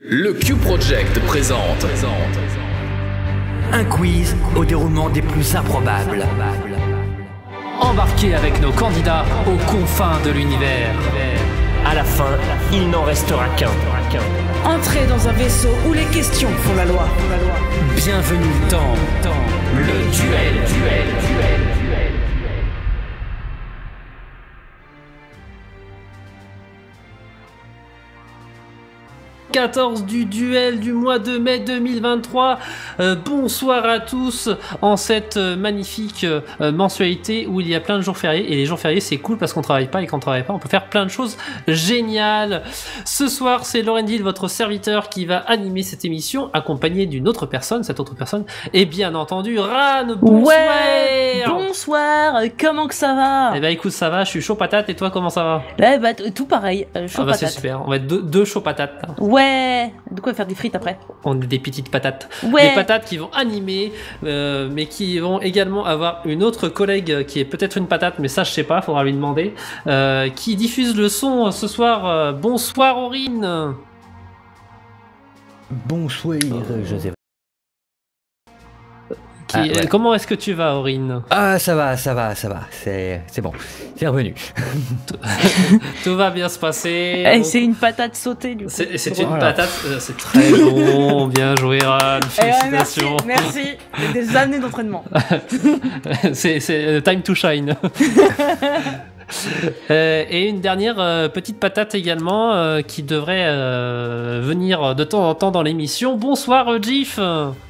Le Q Project présente un quiz au déroulement des plus improbables. Embarquez avec nos candidats aux confins de l'univers. À la fin, il n'en restera qu'un. Entrez dans un vaisseau où les questions font la loi. Bienvenue dans le duel. 14 du duel du mois de mai 2023. Bonsoir à tous en cette magnifique mensualité où il y a plein de jours fériés. Et les jours fériés, c'est cool parce qu'on travaille pas, et quand on travaille pas, on peut faire plein de choses géniales. Ce soir, c'est Laurendil, votre serviteur, qui va animer cette émission, accompagné d'une autre personne. Cette autre personne est bien entendu Ran. Bonsoir. Ouais, bonsoir, comment que ça va? Eh ben écoute, ça va, je suis chaud patate, et toi, comment ça va? Là, bah, tout pareil, chaud Ah bah patate. c'est super, on va être deux chauds patates. Ouais, de quoi faire des frites après? On est des petites patates. Ouais. Des patates qui vont animer, mais qui vont également avoir une autre collègue qui est peut-être une patate, mais ça je sais pas, faudra lui demander, qui diffuse le son ce soir. Bonsoir Aurine. Bonsoir, Joseph. Ouais. Comment est-ce que tu vas, Aurine? Ah, ça va. C'est bon. C'est revenu. Tout va bien se passer. Donc... C'est une patate sautée, du coup. C'est une patate, c'est très bon. Bien joué, Ran. Félicitations. Merci. Des années d'entraînement. c'est time to shine. Et une dernière petite patate également qui devrait venir de temps en temps dans l'émission. Bonsoir Gif.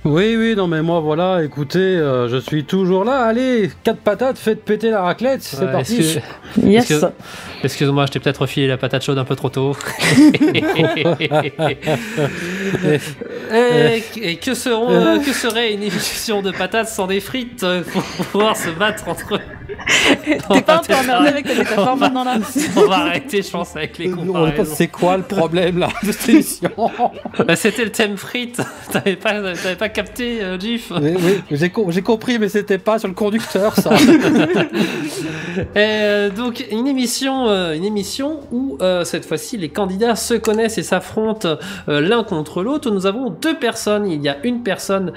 Oui, non mais moi voilà, écoutez, je suis toujours là. Allez, 4 patates, faites péter la raclette, c'est parti. Yes. Excuse-moi, je t'ai peut-être refilé la patate chaude un peu trop tôt. Et que serait une émission de patates sans des frites pour pouvoir se battre entre eux? T'es pas un peu emmerdé avec ta métaphore maintenant là? On va arrêter, je pense, avec les comparaisons. C'est quoi le problème là de cette émission? C'était le thème frites. T'avais pas capté, Gif? Oui, j'ai compris, mais c'était pas sur le conducteur ça. Donc une émission où cette fois-ci les candidats se connaissent et s'affrontent l'un contre l'autre. Nous avons deux personnes. Il y a une personne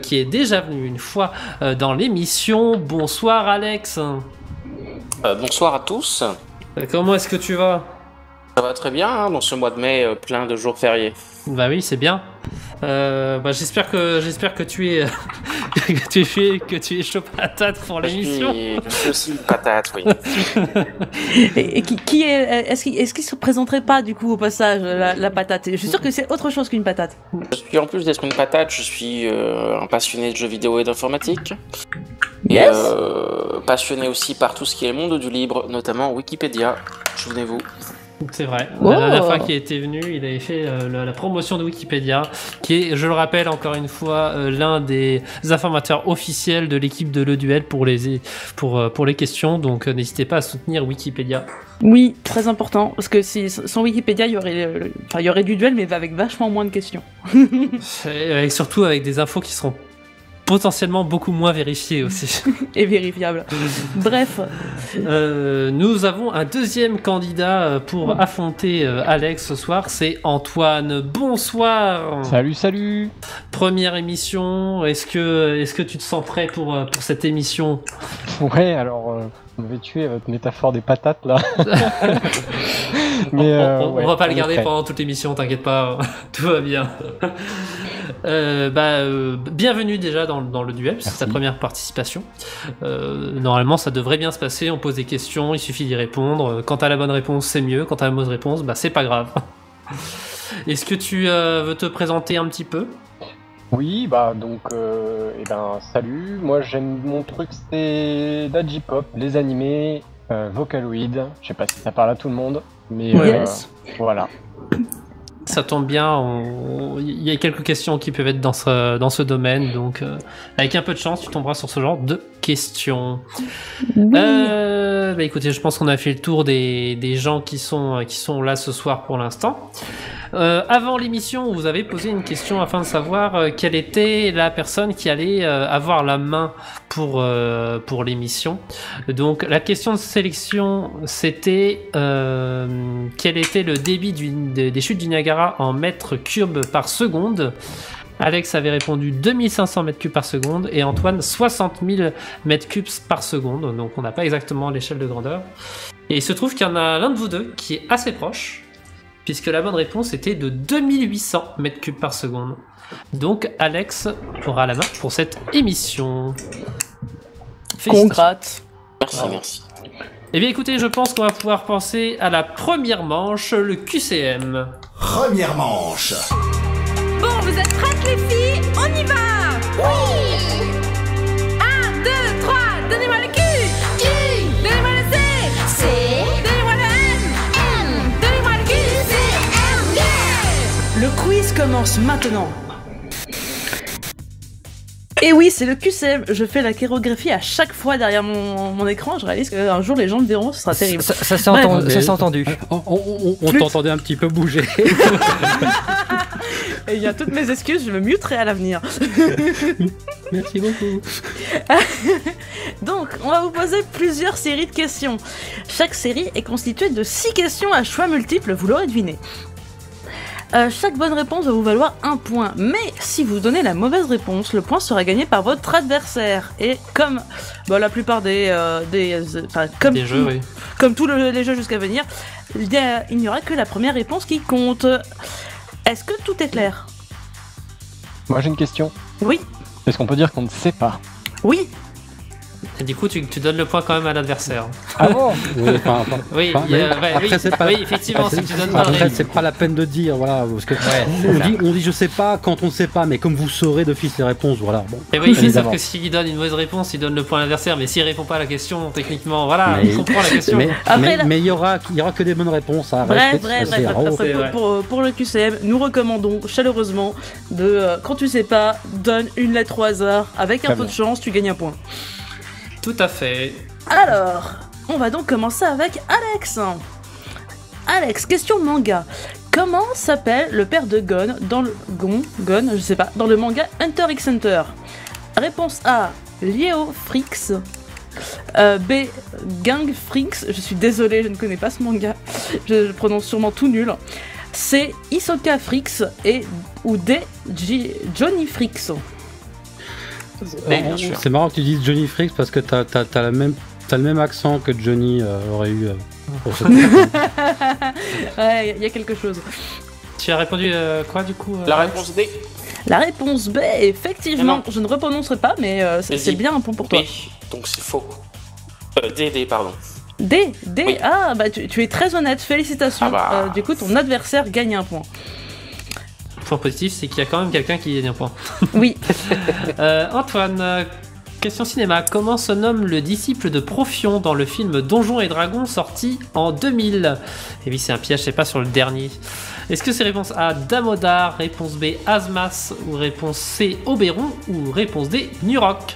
qui est déjà venue une fois dans l'émission. Bonsoir Alex. Bonsoir à tous. Comment est-ce que tu vas? Ça va très bien hein, dans ce mois de mai plein de jours fériés. Bah oui, c'est bien. J'espère que tu es que tu es chaud patate pour l'émission. Je suis aussi une patate, oui. Et est-ce qu'il se présenterait pas du coup au passage la patate? Je suis sûr que c'est autre chose qu'une patate. Je suis en plus d'être une patate, je suis un passionné de jeux vidéo et d'informatique. Yes. Et passionné aussi par tout ce qui est le monde du libre, notamment Wikipédia. Souvenez-vous. C'est vrai. Oh. La dernière fois qu'il était venu, il avait fait la promotion de Wikipédia, qui est, je le rappelle encore une fois, l'un des informateurs officiels de l'équipe de Le Duel pour les questions. Donc n'hésitez pas à soutenir Wikipédia. Oui, très important, parce que sans Wikipédia, il y aurait du duel, mais avec vachement moins de questions. Et surtout avec des infos qui seront potentiellement beaucoup moins vérifiées aussi. Et vérifiables. Bref. Nous avons un deuxième candidat pour affronter Alex ce soir, c'est Antoine. Bonsoir. Salut. Première émission, est-ce que tu te sens prêt pour cette émission? Ouais, alors vous m'avez tué votre métaphore des patates là. Mais on va pas le garder pendant toute l'émission, t'inquiète pas, tout va bien. Bienvenue déjà dans le duel, c'est ta première participation. Normalement ça devrait bien se passer, on pose des questions, il suffit d'y répondre. Quand t'as la bonne réponse c'est mieux, quand t'as la mauvaise réponse c'est pas grave. Est-ce que tu veux te présenter un petit peu? Oui, salut, moi j'aime mon truc, c'est la J-pop, les animés, Vocaloid, je sais pas si ça parle à tout le monde, mais Yes. Voilà. Ça tombe bien, il y a quelques questions qui peuvent être dans ce domaine, donc avec un peu de chance, tu tomberas sur ce genre de questions. Oui. Écoutez, je pense qu'on a fait le tour des gens qui sont là ce soir pour l'instant. Avant l'émission, vous avez posé une question afin de savoir quelle était la personne qui allait avoir la main pour l'émission. Donc la question de sélection, c'était quel était le débit des chutes du Niagara en mètres cubes par seconde. Alex avait répondu 2500 mètres cubes par seconde et Antoine 60 000 mètres cubes par seconde. Donc on n'a pas exactement l'échelle de grandeur. Et il se trouve qu'il y en a l'un de vous deux qui est assez proche, puisque la bonne réponse était de 2800 mètres cubes par seconde. Donc Alex aura la main pour cette émission. Congrats. Merci. Eh bien écoutez, je pense qu'on va pouvoir penser à la première manche, le QCM. Première manche. Bon, vous êtes prêtes les filles? On y va! Oui! 1, 2, 3, donnez-moi le Q! Q! Donnez-moi le C! C! Donnez-moi le M! Donnez-moi le Q! C! M! Yeah! Le quiz commence maintenant. Et oui, c'est le QCM. Je fais la chorégraphie à chaque fois derrière mon écran. Je réalise qu'un jour les gens me verront, ce sera terrible. Ça s'est entendu. On t'entendait un petit peu bouger. Et il y a toutes mes excuses, je me muterai à l'avenir. Merci beaucoup. Donc, on va vous poser plusieurs séries de questions. Chaque série est constituée de 6 questions à choix multiples, vous l'aurez deviné. Chaque bonne réponse va vous valoir 1 point, mais si vous donnez la mauvaise réponse, le point sera gagné par votre adversaire. Et comme la plupart des jeux, oui. Comme tous les jeux jusqu'à venir, il n'y aura que la première réponse qui compte. Est-ce que tout est clair? Moi j'ai une question. Oui. Est-ce qu'on peut dire qu'on ne sait pas? Oui. Et du coup, tu donnes le point quand même à l'adversaire. Ah bon? Oui, après, c'est pas... oui, effectivement, si tu donnes pas après, c'est pas la peine de dire, voilà, parce que on dit je sais pas quand on ne sait pas, mais comme vous saurez d'office les réponses, voilà. Bon. Et oui, mais sauf que s'il donne une mauvaise réponse, il donne le point à l'adversaire, mais s'il répond pas à la question, techniquement, voilà, il comprend la question. Mais il y aura que des bonnes réponses à Bref. Pour le QCM, nous recommandons chaleureusement quand tu sais pas, donne une lettre au hasard, avec un peu de chance, tu gagnes un point. Tout à fait. Alors, on va donc commencer avec Alex. Alex, question manga. Comment s'appelle le père de Gon dans le dans le manga Hunter x Hunter? Réponse A, Leo Frix. B, Gang Frix. Je suis désolée, je ne connais pas ce manga. Je prononce sûrement tout nul. C, Hisoka Frix ou D, Johnny Frix. C'est marrant que tu dises Johnny Frix parce que t'as le même accent que Johnny aurait eu pour ce Ouais, il y a quelque chose. Tu as répondu quoi du coup La réponse D. La réponse B, effectivement, je ne reprononcerai pas, mais c'est bien un point pour toi. B, donc c'est faux. D, pardon. D, oui. Ah, bah tu es très honnête, félicitations. Du coup, ton adversaire gagne un point. Point positif, c'est qu'il y a quand même quelqu'un qui gagne un point. Oui. Antoine, question cinéma. Comment se nomme le disciple de Profion dans le film Donjons et Dragons sorti en 2000? Et oui, c'est un piège, c'est pas sur le dernier. Est-ce que c'est réponse A, Damodar, réponse B, Asmas, ou réponse C, Oberon, ou réponse D, Nurok?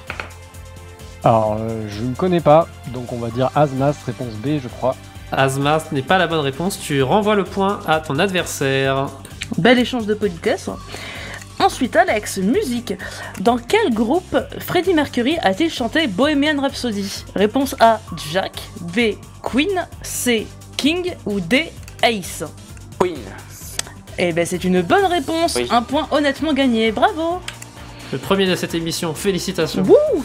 Alors, je ne connais pas, donc on va dire Asmas, réponse B, je crois. Asmas n'est pas la bonne réponse, tu renvoies le point à ton adversaire. Bel échange de politesse. Ensuite, Alex, musique. Dans quel groupe Freddie Mercury a-t-il chanté Bohemian Rhapsody? Réponse A, Jack. B, Queen. C, King. Ou D, Ace. Queen. Eh ben, c'est une bonne réponse. Oui. Un point honnêtement gagné. Bravo. Le premier de cette émission, félicitations. Wouh.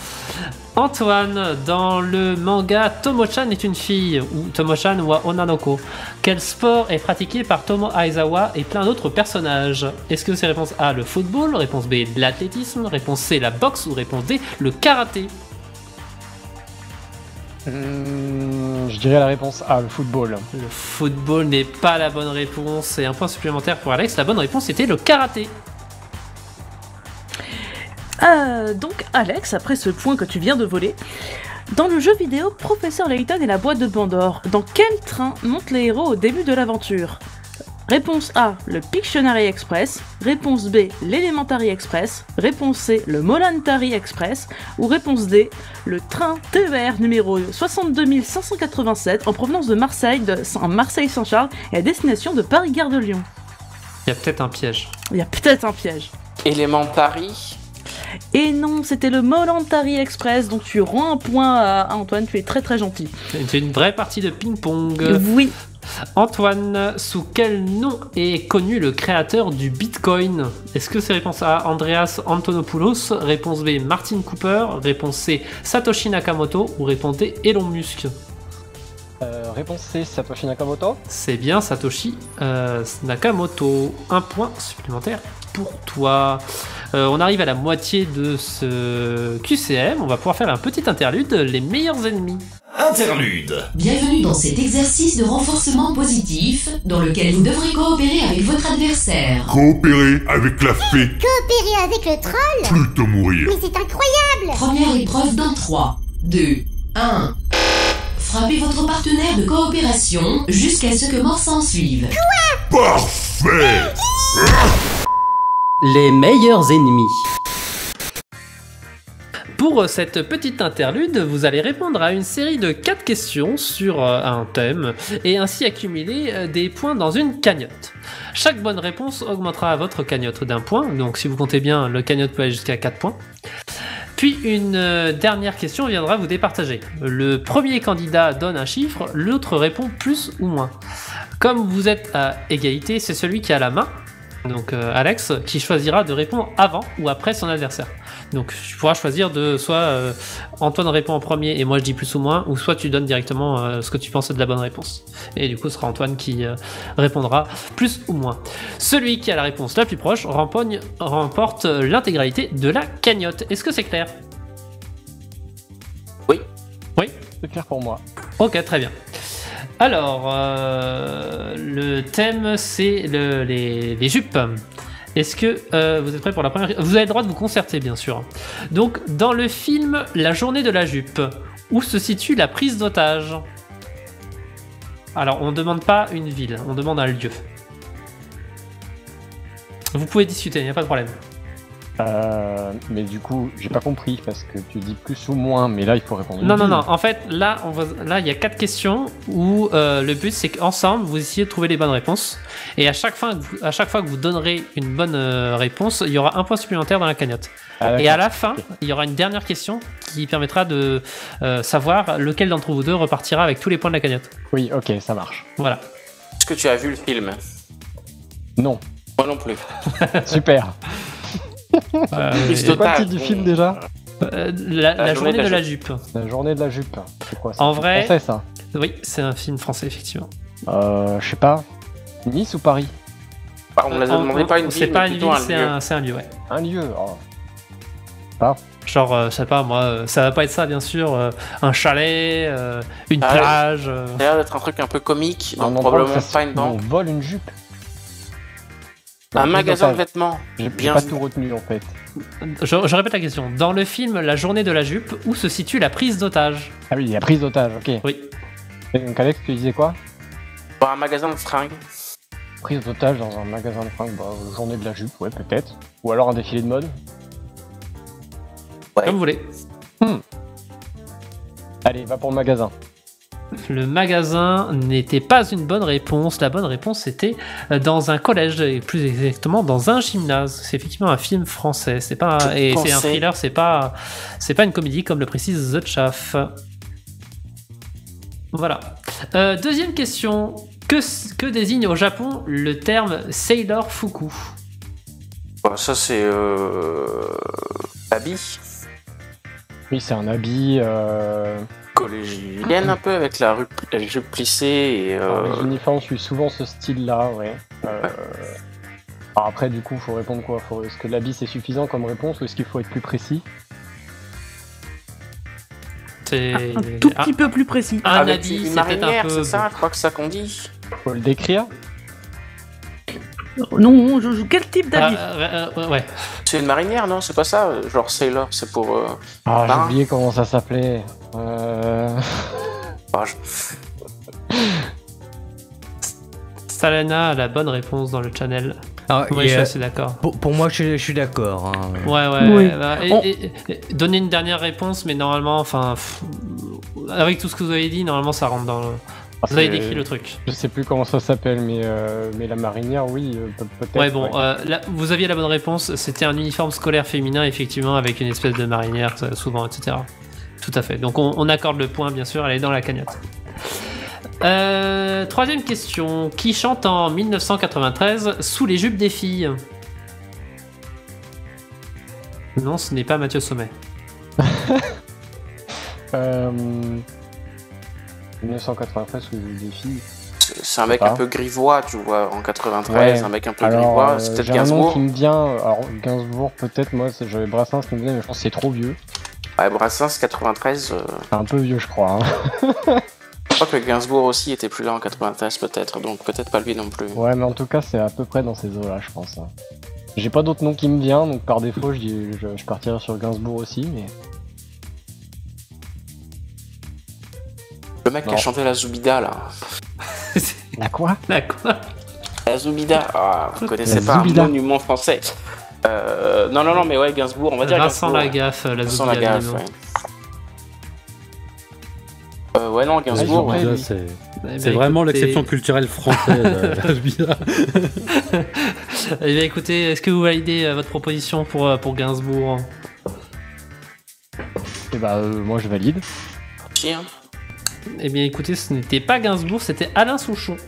Antoine, dans le manga Tomo-chan est une fille, ou Tomo-chan wa Onanoko, quel sport est pratiqué par Tomo Aizawa et plein d'autres personnages? Est-ce que c'est réponse A, le football, réponse B, l'athlétisme, réponse C, la boxe, ou réponse D, le karaté? Je dirais la réponse A, le football. Le football n'est pas la bonne réponse, et un point supplémentaire pour Alex, la bonne réponse était le karaté. Donc Alex, après ce point que tu viens de voler, dans le jeu vidéo Professeur Layton et la boîte de Pandore, dans quel train montent les héros au début de l'aventure? Réponse A, le Pictionary Express. Réponse B, l'Elementary Express. Réponse C, le Molantary Express. Ou réponse D, le train TER numéro 62587 en provenance de Marseille, Marseille-Saint-Charles et à destination de Paris-Gare de Lyon. Il y a peut-être un piège. Il y a peut-être un piège. Elementary. Et non, c'était le Molantari Express, donc tu rends un point à Antoine, tu es très très gentil. C'est une vraie partie de ping-pong. Oui. Antoine, sous quel nom est connu le créateur du Bitcoin? Est-ce que c'est réponse A, Andreas Antonopoulos, réponse B, Martin Cooper, réponse C, Satoshi Nakamoto ou réponse D, Elon Musk? Réponse C, Satoshi Nakamoto. C'est bien Satoshi Nakamoto. Un point supplémentaire pour toi. On arrive à la moitié de ce QCM. On va pouvoir faire un petit interlude, les meilleurs ennemis. Interlude. Bienvenue dans cet exercice de renforcement positif dans lequel vous devrez coopérer avec votre adversaire. Coopérer avec la fée. Coopérer avec le troll. Plutôt mourir. Mais c'est incroyable. Première épreuve dans 3, 2, 1. Frappez votre partenaire de coopération jusqu'à ce que mort s'en suive. Quoi? Parfait. Les meilleurs ennemis. Pour cette petite interlude, vous allez répondre à une série de 4 questions sur un thème et ainsi accumuler des points dans une cagnotte. Chaque bonne réponse augmentera votre cagnotte d'un point, donc si vous comptez bien, le cagnotte peut aller jusqu'à 4 points. Puis une dernière question viendra vous départager. Le premier candidat donne un chiffre, l'autre répond plus ou moins. Comme vous êtes à égalité, c'est celui qui a la main, donc Alex, qui choisira de répondre avant ou après son adversaire. Donc tu pourras choisir de soit Antoine répond en premier et moi je dis plus ou moins, ou soit tu donnes directement ce que tu penses de la bonne réponse. Et du coup ce sera Antoine qui répondra plus ou moins. Celui qui a la réponse la plus proche remporte l'intégralité de la cagnotte. Est-ce que c'est clair? Oui. Oui. C'est clair pour moi. Ok, très bien. Alors, le thème c'est les jupes. Est-ce que vous êtes prêts pour la première? Vous avez le droit de vous concerter, bien sûr. Donc, dans le film La journée de la jupe, où se situe la prise d'otage? Alors, on ne demande pas une ville, on demande un lieu. Vous pouvez discuter, il n'y a pas de problème. Mais du coup, j'ai pas compris parce que tu dis plus ou moins, mais là il faut répondre. Non. En fait, là, il y a 4 questions où le but c'est qu'ensemble vous essayez de trouver les bonnes réponses. Et à chaque fois que vous donnerez une bonne réponse, il y aura un point supplémentaire dans la cagnotte. Et à la fin, il y aura une dernière question qui permettra de savoir lequel d'entre vous deux repartira avec tous les points de la cagnotte. Oui, ok, ça marche. Voilà. Est-ce que tu as vu le film? Non. Moi non plus. Super. C'est quoi le titre du film déjà? La journée de la jupe. La journée de la jupe. C'est quoi ça? En vrai, français ça? Oui, c'est un film français effectivement. Je sais pas. Nice ou Paris? On ne demandé pas une ville. C'est pas une ville, lieu. c'est un lieu, ouais. Un lieu. Oh. Ah. Genre, je sais pas moi, ça va pas être ça bien sûr. Un chalet, une plage. Ça a l'air d'être un truc un peu comique, donc probablement pas une banque. On vole une jupe. Un magasin de vêtements. J'ai pas tout retenu en fait. Je répète la question. Dans le film La journée de la jupe, où se situe la prise d'otage? Ah oui, la prise d'otage, ok. Oui. Et donc Alex, tu disais quoi? Un magasin de fringues. Prise d'otage dans un magasin de fringues, journée de la jupe, ouais peut-être. Ou alors un défilé de mode. Ouais. Comme vous voulez. Allez, va pour le magasin. Le magasin n'était pas une bonne réponse. La bonne réponse était dans un collège, et plus exactement dans un gymnase. C'est effectivement un film français. C'est pas et c'est un thriller. C'est pas une comédie comme le précise The Chaff. Voilà. Deuxième question. Que désigne au Japon le terme Sailor Fuku? Ça c'est habit. Oui, c'est un habit collégienne un peu avec la jupe plissée et les uniformes suivent souvent ce style-là, ouais. Alors après, du coup, faut répondre quoi? Est-ce que l'habit c'est suffisant comme réponse ou est-ce qu'il faut être plus précis? Un tout petit peu plus précis. Un habit, c'est peut-être un peu. C'est ça, je crois que ça qu'on dit. Faut le décrire. Non, quel type d'habit? Ouais. C'est une marinière, non? C'est pas ça? Genre sailor, c'est pour. J'ai oublié comment ça s'appelait. Salena a la bonne réponse dans le channel. Oui, je suis assez d'accord. Pour moi, je suis d'accord. Hein. Ouais. Et donner une dernière réponse, mais normalement, avec tout ce que vous avez dit, normalement, ça rentre Vous avez décrit le truc. Je sais plus comment ça s'appelle, mais la marinière, oui, peut-être. Ouais, bon, là, vous aviez la bonne réponse. C'était un uniforme scolaire féminin, effectivement, avec une espèce de marinière, souvent, etc. Tout à fait. Donc, on accorde le point, bien sûr, elle est dans la cagnotte. Troisième question. Qui chante en 1993 Sous les jupes des filles? Non, ce n'est pas Mathieu Sommet. 1993 sous les filles. C'est un mec un peu grivois, tu vois, en 93, un mec un peu grivois, c'est peut-être Gainsbourg. J'ai un nom Gainsbourg. qui me vient, alors Gainsbourg peut-être, moi j'avais Brassens qui me vient, mais je pense que c'est trop vieux. Ouais, Brassens 93. C'est un peu vieux, je crois. Hein. Je crois que Gainsbourg aussi était plus là en 93 peut-être, donc peut-être pas lui non plus. Ouais, mais en tout cas c'est à peu près dans ces eaux-là, je pense. J'ai pas d'autres noms qui me viennent, donc par défaut je partirai sur Gainsbourg aussi, mais... Le mec qui a chanté la Zoubida là. La quoi? La quoi? La Zoubida. Ah, vous connaissez pas un monument français. Non, mais ouais, Gainsbourg, on va dire Vincent Gainsbourg. Lagaffe, la Vincent Zoubida. Lagaffe, ouais, non, Gainsbourg. Ouais, c'est vraiment l'exception culturelle française. La Zoubida. Eh bien, écoutez, est-ce que vous validez votre proposition pour Gainsbourg? Eh bah, moi je valide. Tiens. Eh bien, écoutez, ce n'était pas Gainsbourg, c'était Alain Souchon.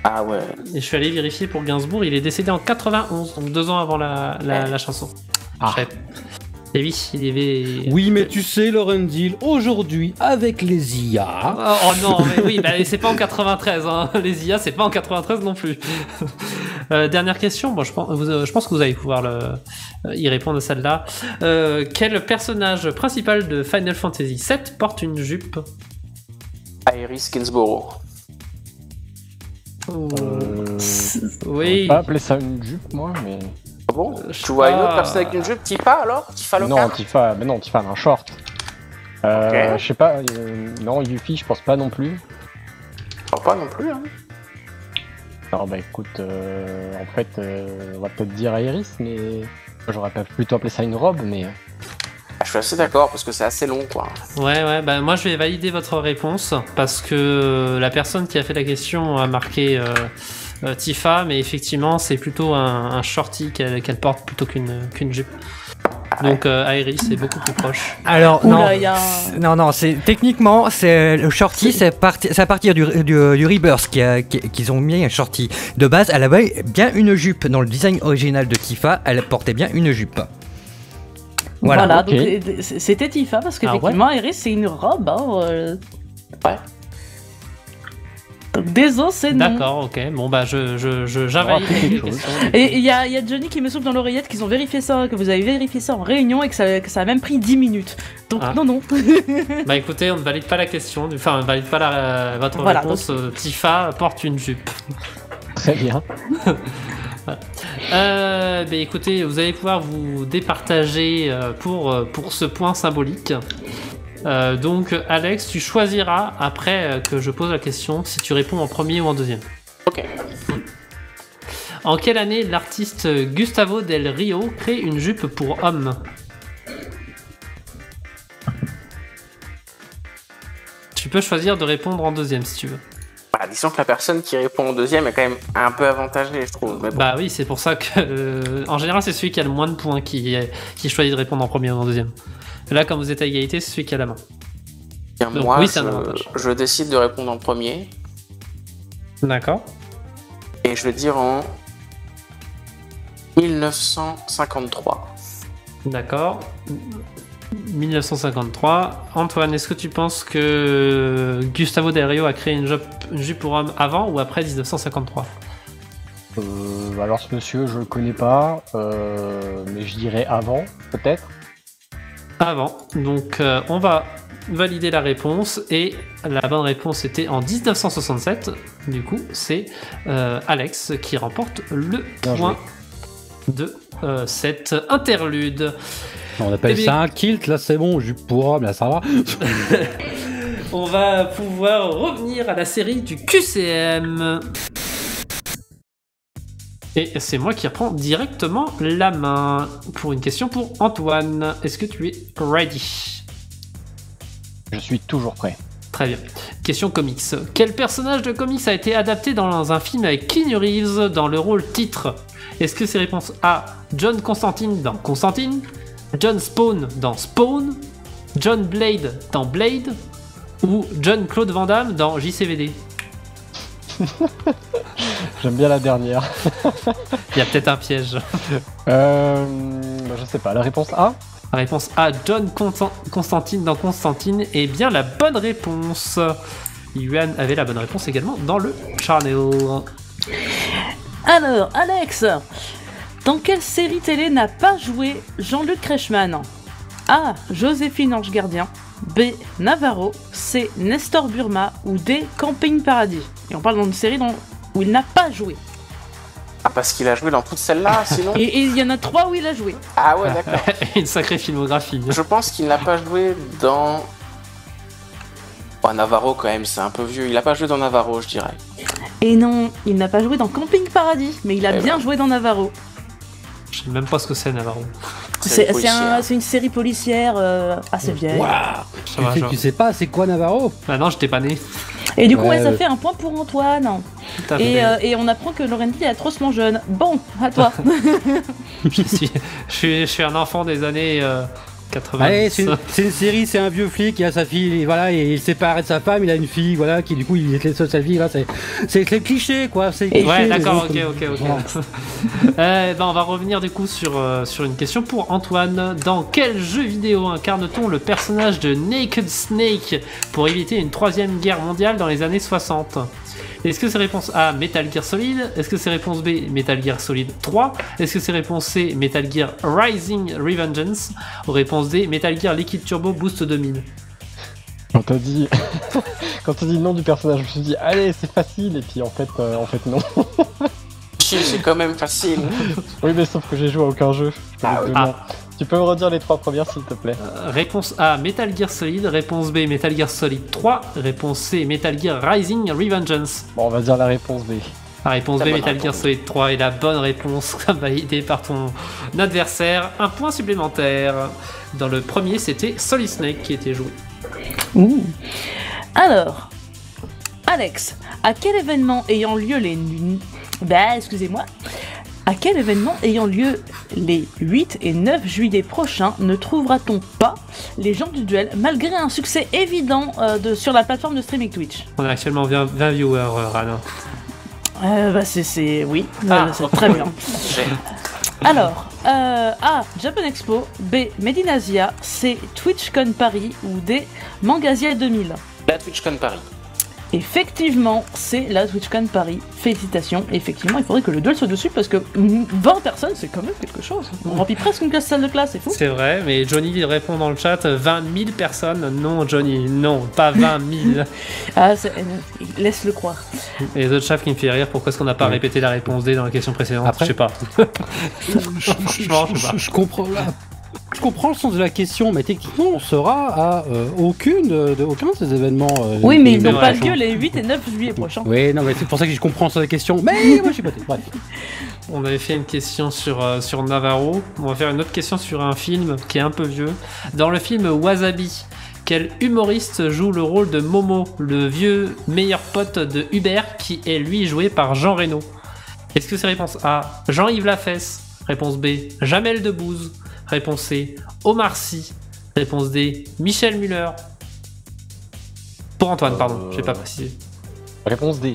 Ah ouais. Et je suis allé vérifier pour Gainsbourg, il est décédé en 91, donc 2 ans avant la chanson. Ah. Et oui, il y avait... Oui, mais tu sais, Laurendil, aujourd'hui, avec les IA... Oh non, mais oui, bah, c'est pas en 93, hein. Les IA, c'est pas en 93 non plus. Dernière question, bon, je pense que vous allez pouvoir y répondre à celle-là. Quel personnage principal de Final Fantasy VII porte une jupe? Aerys Gainsborough. Oui. On va pas appeler ça une jupe, moi, mais... Ah bon? Tu vois une autre personne avec une jupe? Tifa alors? Tifa Lockhart? Non, Tifa, mais non, Tifa a un short. Je sais pas, non, Yuffie, je pense pas non plus. Je pense pas non plus, hein. Alors bah écoute, en fait, on va peut-être dire Aerys, mais j'aurais plutôt appelé ça une robe, mais... Je suis assez d'accord, parce que c'est assez long, quoi. Ouais, bah moi je vais valider votre réponse, parce que la personne qui a fait la question a marqué Tifa, mais effectivement c'est plutôt un shorty qu'elle porte plutôt qu'une jupe. Donc Aerys est beaucoup plus proche. Alors Oula, non, c'est techniquement c'est le shorty, c'est à partir du Rebirth qu'ils ont mis un shorty. De base, elle avait bien une jupe. Dans le design original de Tifa, elle portait bien une jupe. Voilà, okay. Donc c'était Tifa parce qu'effectivement, Aerys c'est une robe. Ouais. Donc désolé, c'est non. D'accord, ok. Bon bah j'invalide les questions. Et il y a Johnny qui me souffle dans l'oreillette qu'ils ont vérifié ça, que vous avez vérifié ça en réunion et que ça a même pris 10 minutes. Donc non. Bah écoutez, on ne valide pas la question, enfin on ne valide pas votre réponse. Donc... Tifa porte une jupe. Très bien. Bah écoutez, vous allez pouvoir vous départager pour ce point symbolique. Donc Alex, tu choisiras après que je pose la question si tu réponds en premier ou en deuxième. Ok. En quelle année l'artiste Gustavo Del Rio crée une jupe pour homme? Tu peux choisir de répondre en deuxième si tu veux. Bah, disons que la personne qui répond en deuxième est quand même un peu avantagée, je trouve. Mais bon. Bah oui, c'est pour ça que en général c'est celui qui a le moins de points qui choisit de répondre en premier ou en deuxième. Là, quand vous êtes à égalité, c'est celui qui a la main. Bien, donc, moi, oui, c'est un avantage. Je décide de répondre en premier. D'accord. Et je vais dire en 1953. D'accord. 1953. Antoine, est-ce que tu penses que Gustavo Del Rio a créé une jupe pour homme avant ou après 1953? Alors ce monsieur, je le connais pas, mais je dirais avant, peut-être. Avant. Donc on va valider la réponse et la bonne réponse était en 1967. Du coup, c'est Alex qui remporte le point de cette interlude. On appelle ça un kilt, là c'est bon, jupe pour homme, là ça va. On va pouvoir revenir à la série du QCM. Et c'est moi qui reprends directement la main pour une question pour Antoine. Est-ce que tu es ready? Je suis toujours prêt. Très bien. Question comics. Quel personnage de comics a été adapté dans un film avec Keanu Reeves dans le rôle titre? Est-ce que c'est réponse A, John Constantine dans Constantine, John Spawn dans Spawn, John Blade dans Blade ou John Claude Van Damme dans JCVD? J'aime bien la dernière. Il y a peut-être un piège. Je sais pas, la réponse A? La réponse A, John Constantine dans Constantine, est bien la bonne réponse. Yuan avait la bonne réponse également dans le channel. Alors, Alex, dans quelle série télé n'a pas joué Jean-Luc Reichmann? A. Joséphine Ange Gardien, B. Navarro, C. Nestor Burma ou D. Camping Paradis. Et on parle d'une série où il n'a pas joué. Ah, parce qu'il a joué dans toutes celles-là, sinon. Et il y en a 3 où il a joué. Ah ouais, d'accord. Une sacrée filmographie. Je pense qu'il n'a pas joué dans... Oh, Navarro quand même, c'est un peu vieux. Il n'a pas joué dans Navarro, je dirais. Et non, il n'a pas joué dans Camping Paradis, mais il a bien joué dans Navarro. Je sais même pas ce que c'est Navarro. C'est une série policière assez vieille. Tu sais pas, c'est quoi Navarro? Bah non, j'étais pas né. Et du coup, ça fait un point pour Antoine. Et on apprend que Laurenti est atrocement jeune. Bon, à toi. je suis un enfant des années 80. Allez, c'est une série, c'est un vieux flic, il a sa fille, et voilà, et il s'est séparé de sa femme, il a une fille, voilà, qui du coup il est le seul de sa vie, là, c'est le cliché, quoi. Ouais, d'accord, ok. Voilà. On va revenir du coup sur une question pour Antoine. Dans quel jeu vidéo incarne-t-on le personnage de Naked Snake pour éviter une 3ème guerre mondiale dans les années 60? Est-ce que c'est réponse A, Metal Gear Solid? Est-ce que c'est réponse B, Metal Gear Solid 3? Est-ce que c'est réponse C, Metal Gear Rising Revengeance? Ou réponse D, Metal Gear Liquid Turbo Boost 2000? Quand t'as dit le nom du personnage, je me suis dit allez, c'est facile, et puis en fait non. C'est quand même facile. Oui, mais sauf que j'ai joué à aucun jeu. Tu peux me redire les 3 premières, s'il te plaît? Réponse A, Metal Gear Solid. Réponse B, Metal Gear Solid 3. Réponse C, Metal Gear Rising Revengeance. Bon, on va dire la réponse B. La réponse B, Metal Gear Solid 3 est la bonne réponse, validée par ton adversaire. Un point supplémentaire. Dans le premier, c'était Solid Snake qui était joué. Ouh. Alors, Alex, à quel événement ayant lieu À quel événement ayant lieu les 8 et 9 juillet prochains ne trouvera-t-on pas les gens du duel malgré un succès évident sur la plateforme de streaming Twitch? On a actuellement 20 viewers, Rana. C'est très bien. Alors, A. Japan Expo, B. Made in Asia, C. TwitchCon Paris ou D. Mangasia 2000. La TwitchCon Paris. Effectivement, c'est la TwitchCon Paris. Félicitations. Effectivement, il faudrait que le duel soit dessus parce que 20 personnes, c'est quand même quelque chose. On remplit presque une salle de classe, c'est fou. C'est vrai, mais Johnny répond dans le chat 20 000 personnes. Non, Johnny, non, pas 20 000. Laisse-le croire. Et les autres chefs qui me fait rire, pourquoi est-ce qu'on n'a pas répété la réponse D dans la question précédente? Après, je sais pas. Je comprends là. Je comprends le sens de la question, mais techniquement, on sera à aucun de ces événements. Oui, mais ils n'ont pas lieu les 8 et 9 juillet prochains. Oui, non, mais c'est pour ça que je comprends le sens de la question. Mais moi, je suis pas. Bref. On avait fait une question sur Navarro. On va faire une autre question sur un film qui est un peu vieux. Dans le film Wasabi, quel humoriste joue le rôle de Momo, le vieux meilleur pote de Hubert, qui est lui joué par Jean Reno? Est-ce que c'est réponse A, Jean-Yves Lafesse? Réponse B, Jamel Debbouze? Réponse C, Omar Sy. Réponse D, Michel Muller. Pour Antoine, pardon, j'ai pas précisé. Réponse D.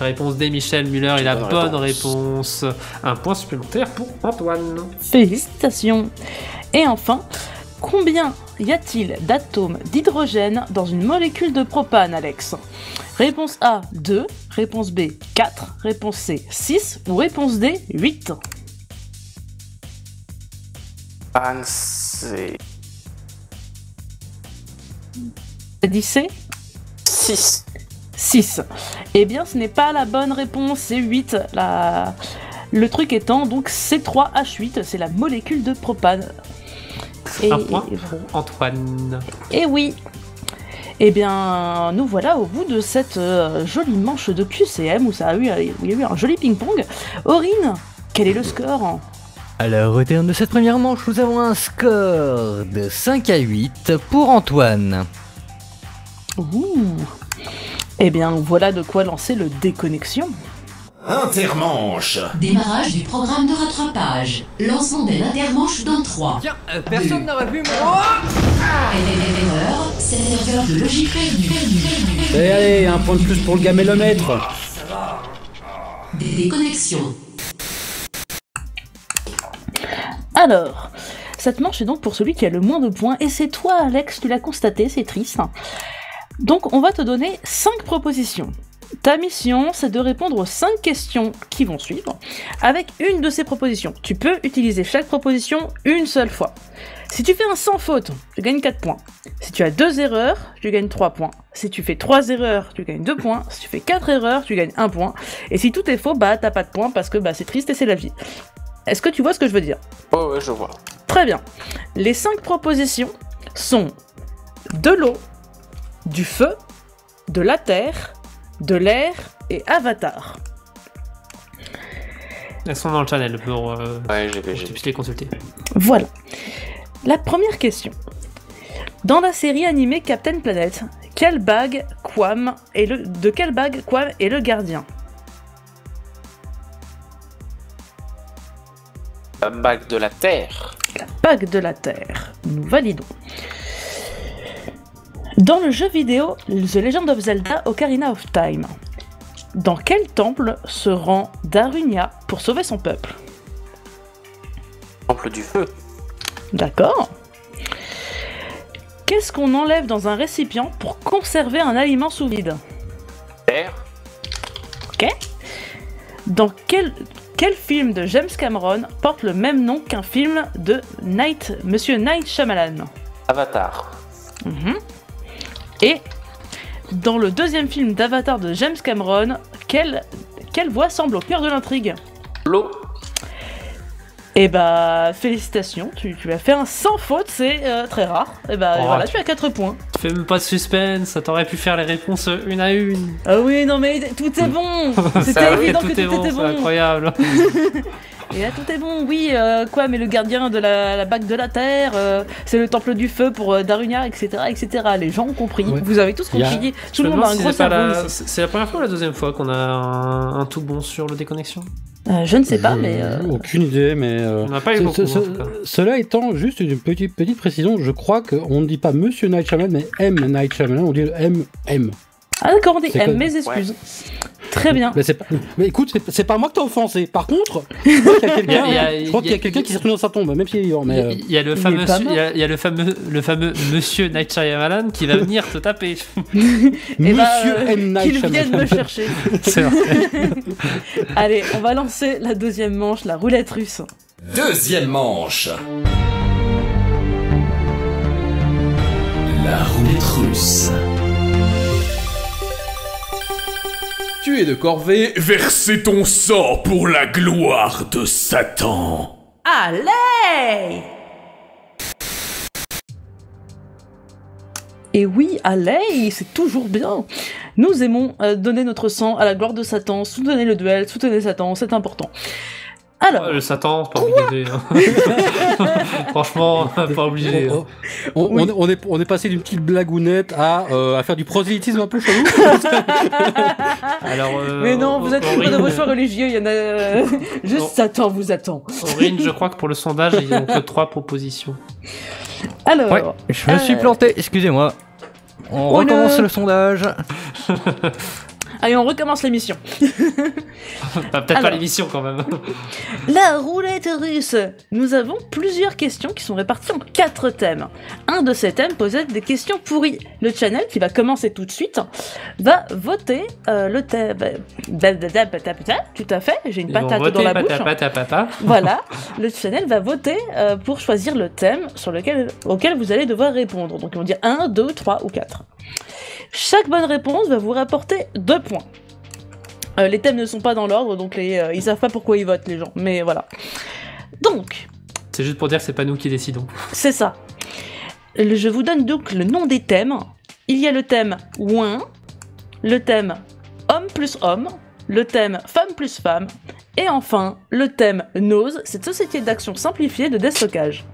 Réponse D, Michel Muller est la bonne réponse. Un point supplémentaire pour Antoine. Félicitations. Et enfin, combien y a-t-il d'atomes d'hydrogène dans une molécule de propane, Alex? Réponse A, 2. Réponse B, 4. Réponse C, 6. Ou réponse D, 8. C'est... T'as dit C? 6. 6. Eh bien, ce n'est pas la bonne réponse, c'est 8. Le truc étant donc C3H8, c'est la molécule de propane. Un point pour Antoine. Et oui. Eh bien, nous voilà au bout de cette jolie manche de QCM où il y a eu un joli ping-pong. Aurine, quel est le score? Alors, au terme de cette première manche, nous avons un score de 5 à 8 pour Antoine. Ouh. Eh bien, voilà de quoi lancer le déconnexion. Intermanche. Démarrage du programme de rattrapage. Lancement de l'intermanche dans 3. Tiens, personne n'aurait vu moi. Erreur, serveur de logique perdu. Allez, un point de plus pour le gamélomètre. Déconnexion. Alors, cette manche est donc pour celui qui a le moins de points, et c'est toi, Alex, tu l'as constaté, c'est triste. Donc, on va te donner 5 propositions. Ta mission, c'est de répondre aux 5 questions qui vont suivre, avec une de ces propositions. Tu peux utiliser chaque proposition une seule fois. Si tu fais un sans faute, tu gagnes 4 points. Si tu as 2 erreurs, tu gagnes 3 points. Si tu fais 3 erreurs, tu gagnes 2 points. Si tu fais 4 erreurs, tu gagnes 1 point. Et si tout est faux, bah t'as pas de points parce que bah c'est triste et c'est la vie. Est-ce que tu vois ce que je veux dire? Oh ouais, je vois. Très bien. Les 5 propositions sont de l'eau, du feu, de la terre, de l'air et Avatar. Elles sont dans le channel pour Ouais, j'ai que tu puisses les consulter. Voilà. La première question. Dans la série animée Captain Planet, de quelle bague Quam est le gardien? La bague de la terre. La bague de la terre. Nous validons. Dans le jeu vidéo The Legend of Zelda Ocarina of Time, dans quel temple se rend Darunia pour sauver son peuple? Temple du feu. D'accord. Qu'est-ce qu'on enlève dans un récipient pour conserver un aliment sous vide? Terre. Ok. Dans quel film de James Cameron porte le même nom qu'un film de Monsieur Night Shyamalan? Avatar. Et dans le deuxième film d'Avatar de James Cameron, quelle voix semble au cœur de l'intrigue? L'eau. Et bah, félicitations, tu as fait un sans faute, c'est très rare. Et bah voilà, tu as 4 points. Tu fais même pas de suspense, t'aurais pu faire les réponses une à une. Ah oui, non mais tout est bon. C'était évident que tout était bon. C'est incroyable. Et là tout est bon, oui, quoi, mais le gardien de la bague de la terre, c'est le temple du feu pour Darunia, etc., etc. Les gens ont compris, vous avez tous compris, tout le monde a un gros cerveau ici. C'est la première fois ou la deuxième fois qu'on a un tout bon sur le déconnexion? Je ne sais pas, mais... Aucune idée, mais... On n'a pas eu beaucoup, en tout cas. Cela étant, juste une petite précision, je crois qu'on ne dit pas Monsieur Night Shyamalan, mais M. Night Shyamalan, on dit le M. Ah d'accord, on dit M, mes excuses. Ouais. Très bien. Mais écoute, c'est pas moi que t'as offensé. Par contre, je crois qu'il y a quelqu'un qui s'est retrouvé dans sa tombe, même s'il est vivant. Mais il y a le fameux Monsieur Night Shyamalan qui va venir te taper. Monsieur M. Night Qu'il vienne me chercher. C'est vrai. Allez, on va lancer la deuxième manche, la roulette russe. Deuxième manche. La roulette russe. Tu es de corvée, versez ton sang pour la gloire de Satan. Allez! Et oui, allez, c'est toujours bien. Nous aimons donner notre sang à la gloire de Satan, soutenez le duel, soutenez Satan, c'est important. Alors, le Satan, c'est pas obligé. Hein. Franchement, pas obligé. On est passé d'une petite blagounette à faire du prosélytisme un peu chelou. Alors, mais non, vous êtes libre de vos choix religieux, il y en a juste Satan vous attend. Aurine, je crois que pour le sondage, ils n'ont que 3 propositions. Alors, ouais, je me suis planté, excusez-moi. On recommence le sondage. Allez, on recommence l'émission. Peut-être pas l'émission quand même. La roulette russe. Nous avons plusieurs questions qui sont réparties en 4 thèmes. Un de ces thèmes possède des questions pourries. Le channel, qui va commencer tout de suite, va voter le thème. Tout à fait, j'ai une patate dans la bouche. Voilà, le channel va voter pour choisir le thème auquel vous allez devoir répondre. Donc ils vont dire 1, 2, 3 ou 4. Chaque bonne réponse va vous rapporter 2 points. Les thèmes ne sont pas dans l'ordre, donc ils savent pas pourquoi ils votent, les gens. Mais voilà. Donc... C'est juste pour dire que c'est pas nous qui décidons. C'est ça. Je vous donne donc le nom des thèmes. Il y a le thème ouin, le thème homme plus homme, le thème femme plus femme, et enfin, le thème Nose, cette société d'action simplifiée de déstockage.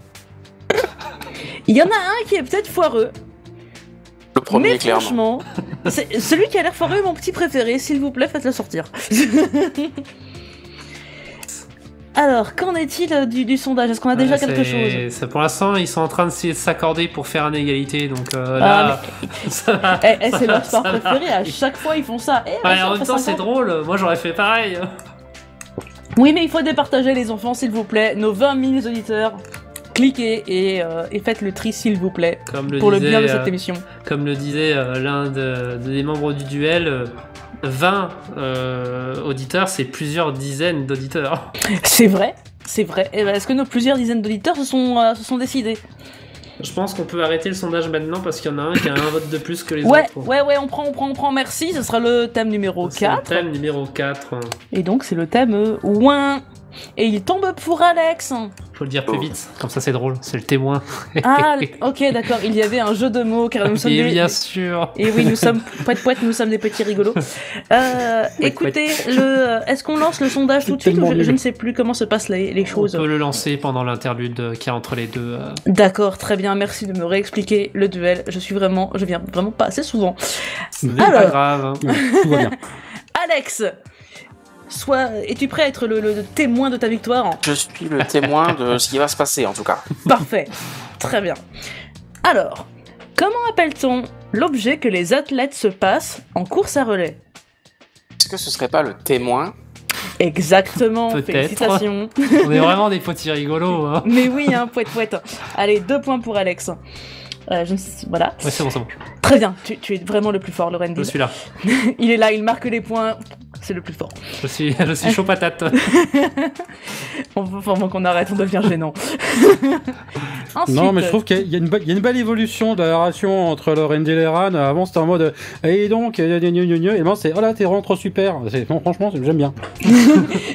Il y en a un qui est peut-être foireux. premier, Mais clairement. franchement, c'est celui qui a l'air foireux est mon petit préféré. S'il vous plaît, faites-le sortir. Alors, qu'en est-il du sondage? Est-ce qu'on a déjà quelque chose? Pour l'instant, ils sont en train de s'accorder pour faire une égalité, donc là... ça va, c'est leur sport préféré, à chaque fois ils font ça. En même temps, c'est drôle, moi j'aurais fait pareil. Oui, mais il faut départager les enfants, s'il vous plaît. Nos 20 000 auditeurs, cliquez et faites le tri, s'il vous plaît, pour le bien de cette émission. Comme le disait l'un des membres du duel... 20 auditeurs, c'est plusieurs dizaines d'auditeurs. C'est vrai, c'est vrai. Et est-ce que nos plusieurs dizaines d'auditeurs se sont décidés? Je pense qu'on peut arrêter le sondage maintenant parce qu'il y en a un qui a un vote de plus que les autres. Ouais, on prend, merci. Ce sera le thème numéro 4. C'est le thème numéro 4. Et donc c'est le thème ouin. Et il tombe pour Alex. Faut le dire plus vite, comme ça c'est drôle, c'est le témoin. Ah, ok, d'accord, il y avait un jeu de mots car nous sommes des... bien sûr. Et oui, nous sommes nous sommes des petits rigolos. Écoutez, est-ce qu'on lance le sondage tout de suite ou je ne sais plus comment se passent les choses. On peut le lancer pendant l'interlude qu'il y a entre les deux. D'accord, très bien, merci de me réexpliquer le duel. Je viens vraiment pas assez souvent. C'est pas grave. Tout va bien. Alex, es-tu prêt à être le témoin de ta victoire? Je suis le témoin de ce qui va se passer, en tout cas. Parfait, très bien. Alors, comment appelle-t-on l'objet que les athlètes se passent en course à relais? Est-ce que ce serait pas le témoin? Exactement, peut-être. Félicitations. On est vraiment des petits rigolos. Hein. Mais oui, hein, pouette. Allez, 2 points pour Alex. Voilà. Ouais, c'est bon. Très bien, tu es vraiment le plus fort, Lorenz. Je suis là. Il est là, il marque les points. C'est le plus fort. Je suis chaud patate. Avant qu'on arrête, on devient gênant. Ensuite, non, mais je trouve qu'il y a une belle évolution de la relation entre Lorenz et Leran. Avant, c'était en mode et donc, et maintenant, c'est oh là, t'es vraiment trop super. Non, franchement, j'aime bien.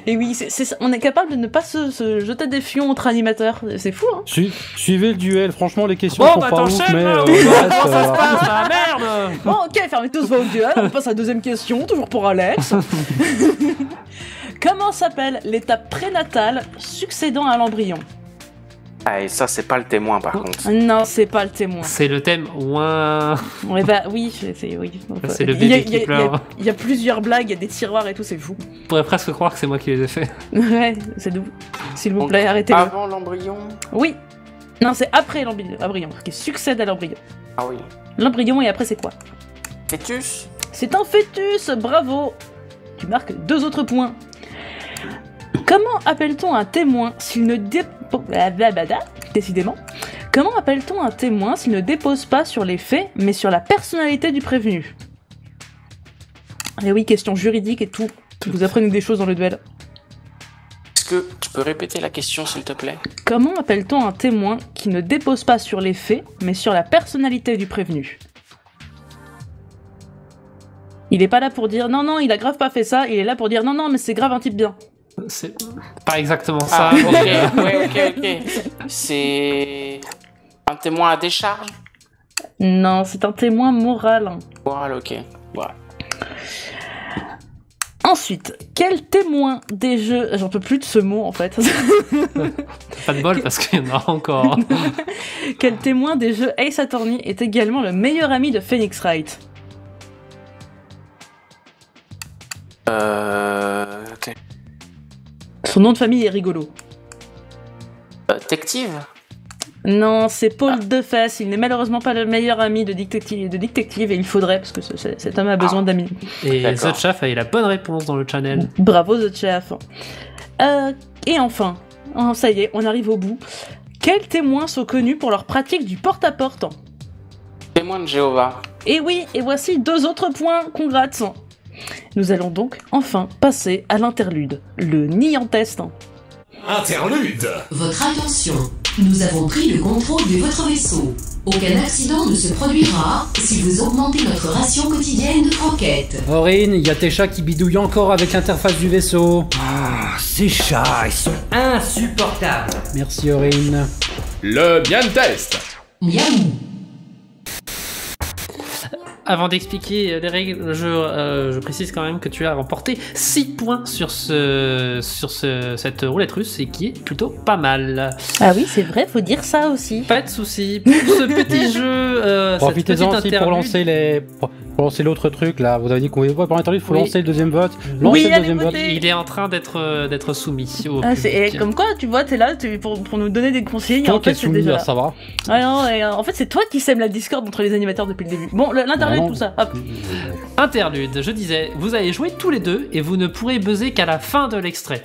Et oui, on est capable de ne pas se jeter des fions entre animateurs. C'est fou, hein. Suivez le duel. Franchement, les questions sont pas ouf, mais comment ça se passe, la merde. Bon, ok, fermez tous vos duels. On passe à la deuxième question, toujours pour Alex. Comment s'appelle l'étape prénatale succédant à l'embryon? Ah, et ça, c'est pas le témoin, par contre. Non, c'est pas le témoin. C'est le thème ouin. Ouais, bah oui, oui. C'est le bébé qui pleure. Il y a plusieurs blagues, il y a des tiroirs et tout, c'est fou. On pourrait presque croire que c'est moi qui les ai fait. Ouais, c'est doux. S'il vous plaît, arrêtez-le. Avant l'embryon? Oui. Non, c'est après l'embryon, qui succède à l'embryon. Ah oui. L'embryon et après c'est quoi? Fœtus? C'est un fœtus, bravo. Tu marques 2 autres points. Comment appelle-t-on un témoin s'il ne Décidément. Comment appelle-t-on un témoin s'il ne dépose pas sur les faits, mais sur la personnalité du prévenu? Et oui, question juridique et tout. Vous apprenez des choses dans le duel. Est-ce que tu peux répéter la question, s'il te plaît? Comment appelle-t-on un témoin qui ne dépose pas sur les faits, mais sur la personnalité du prévenu? Il est pas là pour dire non, il a grave pas fait ça, il est là pour dire non, mais c'est grave un type bien. C'est pas exactement ça. Ah, ok. C'est un témoin à décharge? Non, c'est un témoin moral. Moral, ok. Voilà. Ensuite, quel témoin des jeux... J'en peux plus de ce mot en fait. Pas de bol parce qu'il y en a encore. Quel témoin des jeux Ace Attorney est également le meilleur ami de Phoenix Wright? Ok. Son nom de famille est rigolo. Détective? Non, c'est Paul Defesse. Il n'est malheureusement pas le meilleur ami de Détective et il faudrait parce que cet homme a besoin d'amis. Et The Chaff a eu la bonne réponse dans le channel. Bravo The Chaff. Et enfin, ça y est, on arrive au bout. Quels témoins sont connus pour leur pratique du porte-à-porte? Témoin de Jéhovah. Et oui, et voici 2 autres points. Congrats. Nous allons donc enfin passer à l'interlude, le nid en test. Interlude. Votre attention, nous avons pris le contrôle de votre vaisseau. Aucun accident ne se produira si vous augmentez notre ration quotidienne de croquettes. Aurine, il y a tes chats qui bidouillent encore avec l'interface du vaisseau. Ah, ces chats, ils sont insupportables. Merci Aurine. Le bien test. Miaou. avant d'expliquer les règles, je précise quand même que tu as remporté 6 points sur cette roulette russe, et qui est plutôt pas mal. Ah oui, c'est vrai, faut dire ça aussi. Pas de soucis. Pour ce petit jeu, profitez-en aussi pour lancer l'autre truc là. Vous avez dit qu'on pouvait pas pour l'interlude, il faut lancer le deuxième vote. Lancez le deuxième vote. Il est en train d'être soumis au public. Comme quoi, tu vois, t'es là pour nous donner des consignes. Toi qui es soumis, déjà... ça va. Ouais, non, en fait, c'est toi qui sème la discorde entre les animateurs depuis le début. Bon, l'interlude, tout ça. Hop. Interlude, je disais, vous allez jouer tous les deux et vous ne pourrez buzzer qu'à la fin de l'extrait.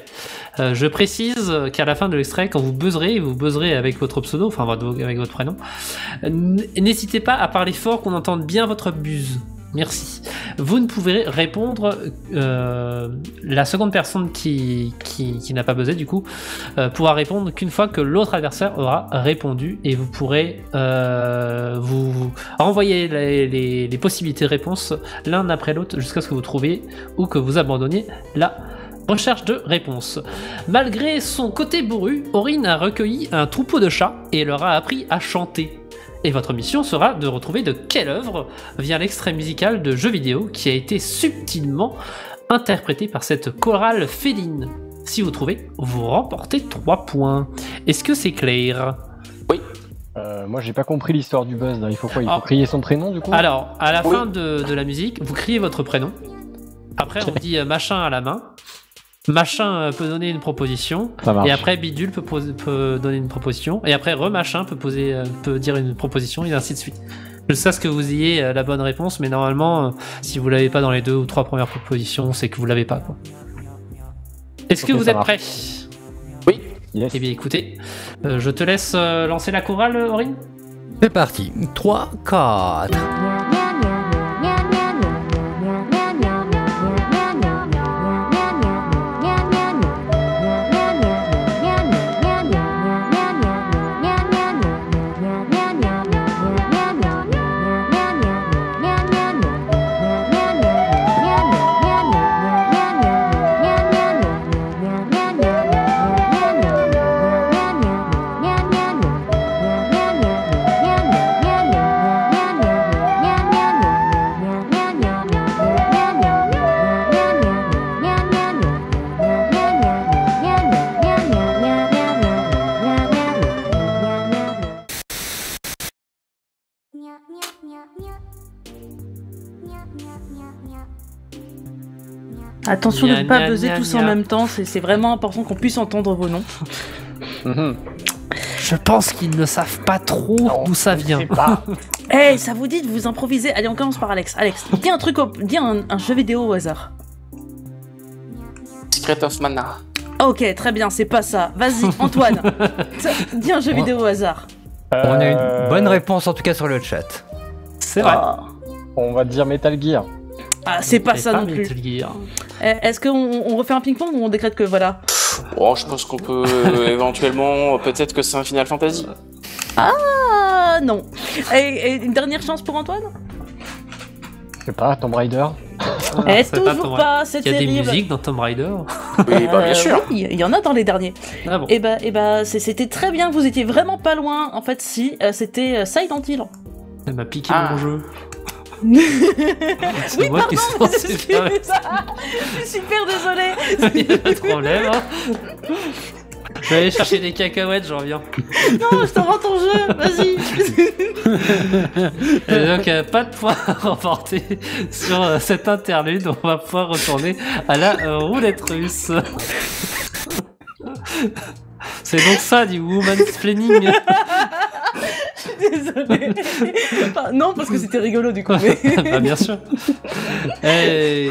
Je précise qu'à la fin de l'extrait, quand vous buzzerez avec votre pseudo, enfin avec votre prénom, n'hésitez pas à parler fort, qu'on entende bien votre buzz. Merci. Vous ne pouvez répondre, la seconde personne qui n'a pas buzzé du coup pourra répondre qu'une fois que l'autre adversaire aura répondu, et vous pourrez vous renvoyer les possibilités de réponse l'un après l'autre jusqu'à ce que vous trouviez ou que vous abandonniez la recherche de réponse. Malgré son côté bourru, Aurine a recueilli un troupeau de chats et leur a appris à chanter. Et votre mission sera de retrouver de quelle œuvre vient l'extrait musical de jeu vidéo qui a été subtilement interprété par cette chorale féline. Si vous trouvez, vous remportez 3 points. Est-ce que c'est clair? Oui. Moi j'ai pas compris l'histoire du buzz là. Il faut quoi? Il faut crier son prénom du coup? Alors, à la fin de la musique, vous criez votre prénom. Après on dit machin à la main. Machin peut donner une proposition, et après bidule peut donner une proposition, et après remachin peut dire une proposition, et ainsi de suite. Je sais que vous ayez la bonne réponse, mais normalement, si vous l'avez pas dans les 2 ou 3 premières propositions, c'est que vous l'avez pas, quoi. Est-ce que vous êtes prêts? Oui. Yes. Eh bien écoutez, je te laisse lancer la chorale, Aurine. C'est parti. 3, 4. Attention de ne pas buzzer tous en même temps, c'est vraiment important qu'on puisse entendre vos noms. Je pense qu'ils ne savent pas trop d'où ça vient. Hey, ça vous dit de vous improviser? Allez, on commence par Alex. Alex, dis un truc, dis un jeu vidéo au hasard. Secret of Mana. Ok, très bien, c'est pas ça. Vas-y, Antoine, dis un jeu vidéo au hasard. On a une bonne réponse en tout cas sur le chat. C'est vrai. On va dire Metal Gear. Ah, c'est pas ça non plus. Est-ce qu'on refait un ping-pong ou on décrète que voilà? Oh, je pense qu'on peut éventuellement, peut-être que c'est un Final Fantasy. Ah non. Et une dernière chance pour Antoine? Je sais pas, Tomb Raider. Toujours pas, c'est terrible. Il y a des musiques dans Tomb Raider. Oui, bah bien sûr. Oui, il y en a dans les derniers. Ah bon. Et bah, c'était très bien, vous étiez vraiment pas loin. En fait, si, c'était Silent Hill. Elle m'a piqué mon jeu. Oui, moi pardon, qui suis censé faire je suis super désolée. Il y a pas de problème. Je vais aller chercher des cacahuètes, j'en reviens. Non, je te rends ton jeu, vas-y. Et donc, pas de points à remporter sur cette interlude. On va pouvoir retourner à la roulette russe. C'est donc ça du womansplaining. Je suis désolée. Enfin, non, parce que c'était rigolo du coup. Mais... bah, bien sûr. Et...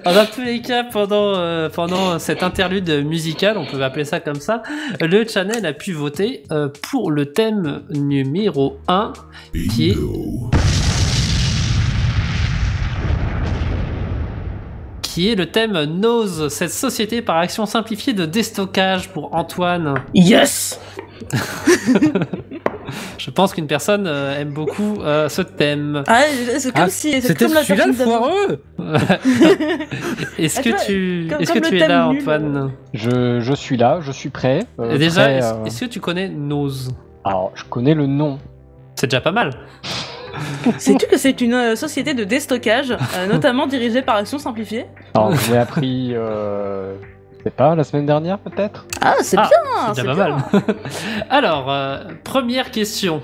dans tous les cas, pendant cette interlude musicale, on peut appeler ça comme ça, le channel a pu voter pour le thème numéro 1, qui est le thème Nose, cette société par action simplifiée de déstockage pour Antoine. Yes. Je pense qu'une personne aime beaucoup ce thème. Ah, c'est comme si c'était comme celui-là le foireux. Est-ce que tu es là, Antoine? Je suis là, je suis prêt. Déjà, est-ce que tu connais Nose? Alors, je connais le nom. C'est déjà pas mal. Sais-tu que c'est une société de déstockage, notamment dirigée par Action Simplifiée? Alors, j'ai appris, c'est pas la semaine dernière peut-être? Ah, c'est bien, c'est déjà pas mal. Alors, première question.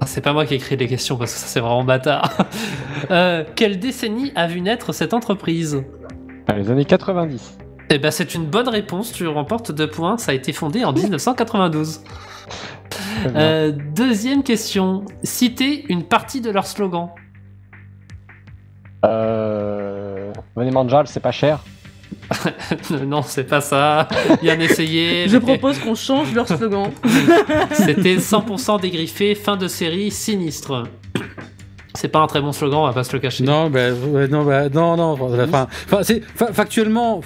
C'est pas moi qui ai écrit les questions parce que ça c'est vraiment bâtard. Quelle décennie a vu naître cette entreprise? Les années 90. Eh ben c'est une bonne réponse, tu remportes 2 points, ça a été fondé en 1992. Deuxième question, citez une partie de leur slogan. Venez Manjal, c'est pas cher. Non, c'est pas ça. Bien essayé. Je propose qu'on change leur slogan. C'était 100% dégriffé, fin de série, sinistre. C'est pas un très bon slogan, on va pas se le cacher. Non, non. Factuellement,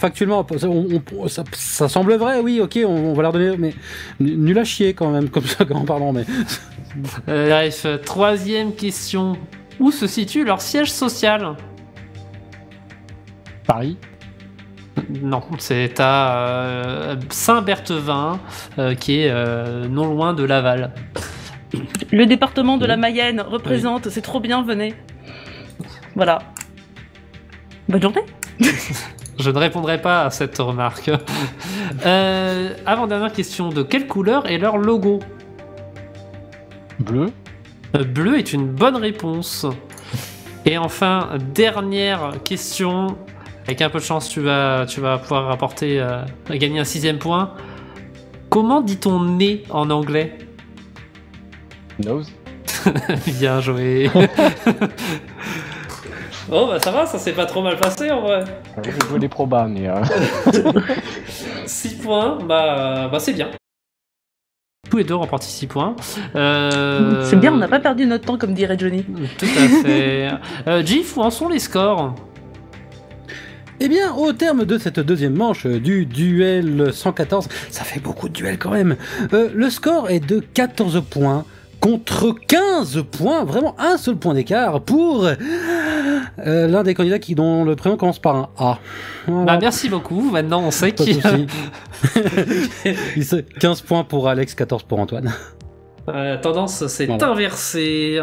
ça semble vrai, oui, ok, on va leur donner, mais nul à chier quand même, comme slogan, pardon, mais. Bref, troisième question. Où se situe leur siège social? Paris. Non, c'est à Saint-Berthevin, qui est non loin de Laval. Le département de la Mayenne représente, c'est trop bien, venez. Voilà. Bonne journée. Je ne répondrai pas à cette remarque. Avant-dernière question, de quelle couleur est leur logo? Bleu. Bleu est une bonne réponse. Et enfin, dernière question. Avec un peu de chance, tu vas pouvoir rapporter, gagner un 6e point. Comment dit-on nez en anglais? Nose. Bien joué. Oh bah ça va, ça s'est pas trop mal passé en vrai. J'ai joué les probas, mais... 6 points, bah c'est bien. Tous les deux remportent 6 points. C'est bien, on n'a pas perdu notre temps comme dirait Johnny. Tout à fait. Gif, où en sont les scores? Eh bien, au terme de cette deuxième manche du duel 114, ça fait beaucoup de duels quand même, le score est de 14 points contre 15 points, vraiment un seul point d'écart pour l'un des candidats dont le prénom commence par un A. Voilà. Bah merci beaucoup, maintenant on sait qui... 15 points pour Alex, 14 pour Antoine. Tendance s'est inversée.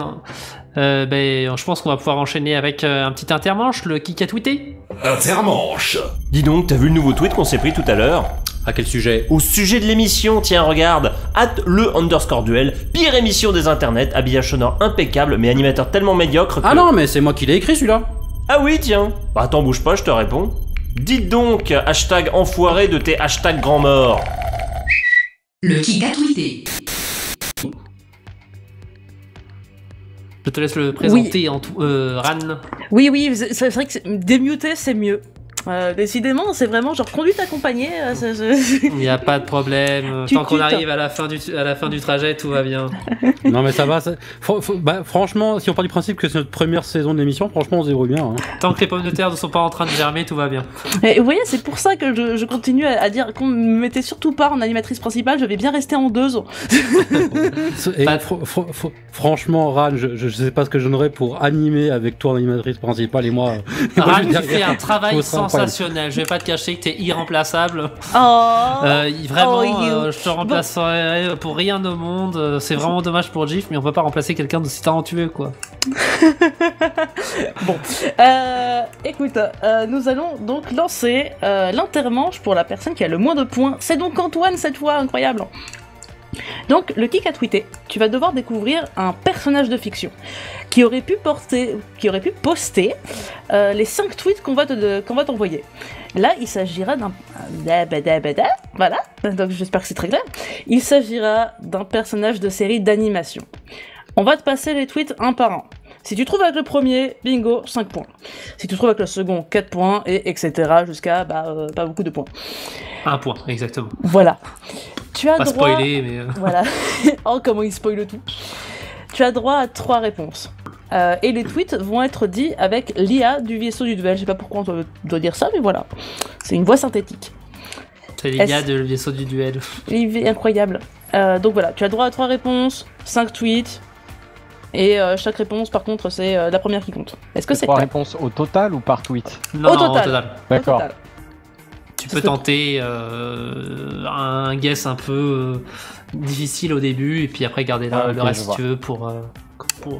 Je pense qu'on va pouvoir enchaîner avec un petit intermanche, le qui a tweeté. Intermanche. Dis donc, t'as vu le nouveau tweet qu'on s'est pris tout à l'heure? À quel sujet? Au sujet de l'émission, tiens, regarde. @le_duel, pire émission des internets, habillage sonore impeccable, mais animateur tellement médiocre que... Ah non, mais c'est moi qui l'ai écrit celui-là. Ah oui, tiens. Bah attends, bouge pas, je te réponds. Dites donc, hashtag enfoiré de tes hashtag grand mort. Le qui a tweeté. Je te laisse le présenter, Ran. Oui, c'est vrai que démuter, c'est mieux. Décidément, c'est vraiment genre conduite accompagnée. Il n'y a pas de problème. Tant qu'on arrive à la fin du trajet, tout va bien. Non mais ça va. Franchement, si on part du principe que c'est notre première saison de l'émission, franchement on se débrouille bien. Hein. Tant que les pommes de terre ne sont pas en train de germer, tout va bien. Et vous voyez, c'est pour ça que je continue à dire qu'on me mettait surtout pas en animatrice principale. Je vais bien rester en 2 ans. Et franchement, Ran, je sais pas ce que j'en aurais pour animer avec toi en animatrice principale et moi. Ran, tu fais un travail sensationnel. Je vais pas te cacher que t'es irremplaçable. Je te remplacerai pour rien au monde. C'est vraiment dommage pour Gif, mais on peut pas remplacer quelqu'un d'aussi talentueux, quoi. Bon, écoute, nous allons donc lancer l'intermanche pour la personne qui a le moins de points. C'est donc Antoine cette fois, incroyable. Donc, le kick a tweeté, tu vas devoir découvrir un personnage de fiction qui aurait pu poster les 5 tweets qu'on va t'envoyer. Là, il s'agira d'un... Voilà, donc j'espère que c'est très clair. Il s'agira d'un personnage de série d'animation. On va te passer les tweets un par un. Si tu trouves avec le premier, bingo, 5 points. Si tu trouves avec le second, 4 points, et etc. jusqu'à pas beaucoup de points. 1 point, exactement. Voilà. Tu as pas droit... spoiler, mais... Voilà. Oh, comment il spoil tout. Tu as droit à 3 réponses. Et les tweets vont être dits avec l'IA du vaisseau du duel. Je sais pas pourquoi on doit dire ça, mais voilà. C'est une voix synthétique. C'est l'IA du vaisseau du duel. Incroyable. Donc voilà, tu as droit à 3 réponses, 5 tweets. Et chaque réponse, par contre, c'est la première qui compte. Est-ce que c'est 3 réponses au total ou par tweet? Au total. D'accord. Tu peux tenter un guess un peu difficile au début et puis après garder le reste si tu veux pour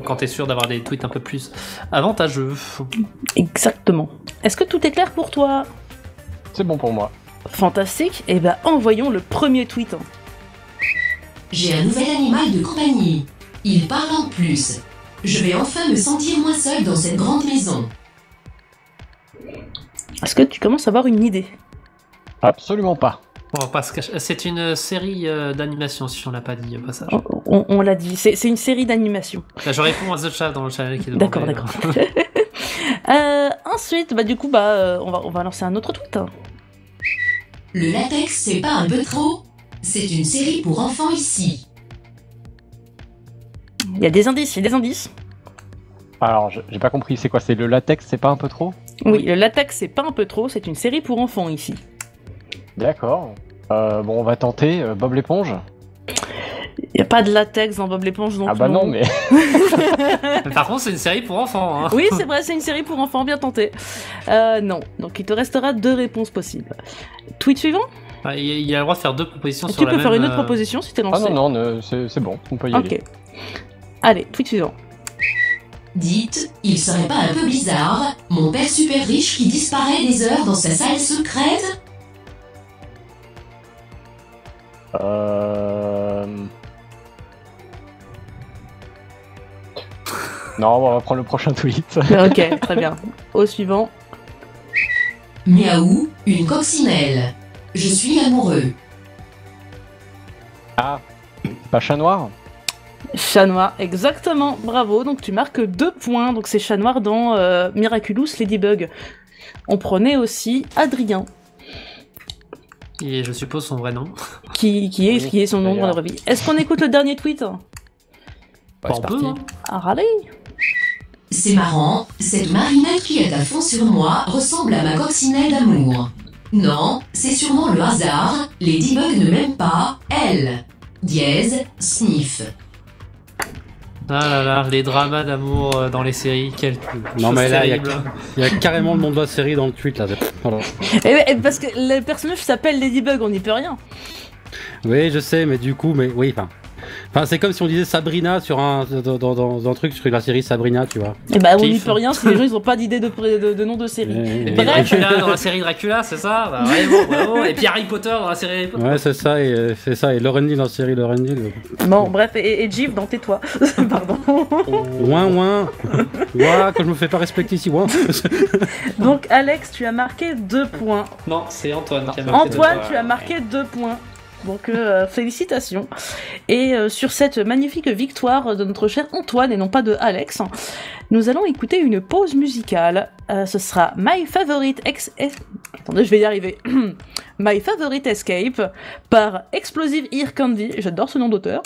quand t'es sûr d'avoir des tweets un peu plus avantageux. Exactement. Est-ce que tout est clair pour toi? C'est bon pour moi. Fantastique. Et ben envoyons le premier tweet. J'ai un nouvel animal de compagnie. Il parle en plus. Je vais enfin me sentir moins seul dans cette grande maison. Est-ce que tu commences à avoir une idée? Absolument pas. Bon, parce que c'est une série d'animation, si on l'a pas dit au passage. On l'a dit, c'est une série d'animation. Là, je réponds à The Chat dans le channel qui est D'accord. Ensuite, du coup, on va lancer un autre tweet. Le latex, c'est pas un peu trop? C'est une série pour enfants ici. Il y a des indices, Alors, j'ai pas compris, c'est quoi? C'est le latex, c'est pas un peu trop? Oui, le latex, c'est pas un peu trop, c'est une série pour enfants ici. D'accord. Bon, on va tenter Bob l'éponge. Il n'y a pas de latex dans Bob l'éponge non plus. Ah bah non, mais... Par contre, c'est une série pour enfants. Hein. Oui, c'est vrai, c'est une série pour enfants, bien tenté. Non, donc il te restera 2 réponses possibles. Tweet suivant? Il a le droit de faire 2 propositions sur tu la peux même... faire une autre proposition si t'es lancé. Ah non, c'est bon, on peut y aller. Ok. Allez, tweet suivant. Dites, il serait pas un peu bizarre, mon père super riche qui disparaît des heures dans sa salle secrète? Non, on va prendre le prochain tweet. Ok, très bien. Au suivant. Miaou, une coccinelle. Je suis amoureux. Ah, pas chat noir? Chat noir, exactement, bravo. Donc tu marques 2 points. Donc c'est chat noir dans Miraculous Ladybug. On prenait aussi Adrien. Qui est, je suppose, son vrai nom. Qui est son nom dans la vraie vie. Est-ce qu'on écoute le dernier tweet? On peut, hein. Ah, allez. C'est marrant, cette marinette qui est à fond sur moi ressemble à ma coccinelle d'amour. Non, c'est sûrement le hasard, Ladybug ne m'aime pas, elle. Dièse, sniff. Ah là là, les dramas d'amour dans les séries, quel Non mais là, il terrible. y a carrément le nom de la série dans le tweet là. Voilà. Et parce que le personnage s'appelle Ladybug, on n'y peut rien. Oui, je sais, mais du coup, oui, enfin, c'est comme si on disait Sabrina sur dans un truc sur la série Sabrina, tu vois. Et on n'y peut rien si les gens ils ont pas d'idée de nom de série. Et Dracula dans la série Dracula, c'est ça? Bah, bravo. Et puis Harry Potter dans la série Harry Potter. Ouais, c'est ça, et Lauren Hill dans la série Lauren Hill. Bon, bref, et Jeeve dans Tais-toi. Pardon. Ouin. Ouah, quand je me fais pas respecter ici, ouin. Donc, Alex, tu as marqué 2 points. Non, c'est Antoine qui a marqué 2 points. Antoine, tu as marqué 2 points. Donc félicitations. Et sur cette magnifique victoire de notre cher Antoine et non pas de Alex, nous allons écouter une pause musicale. Ce sera My Favorite Attendez, je vais y arriver. My Favorite Escape par Explosive Ear Candy, j'adore ce nom d'auteur,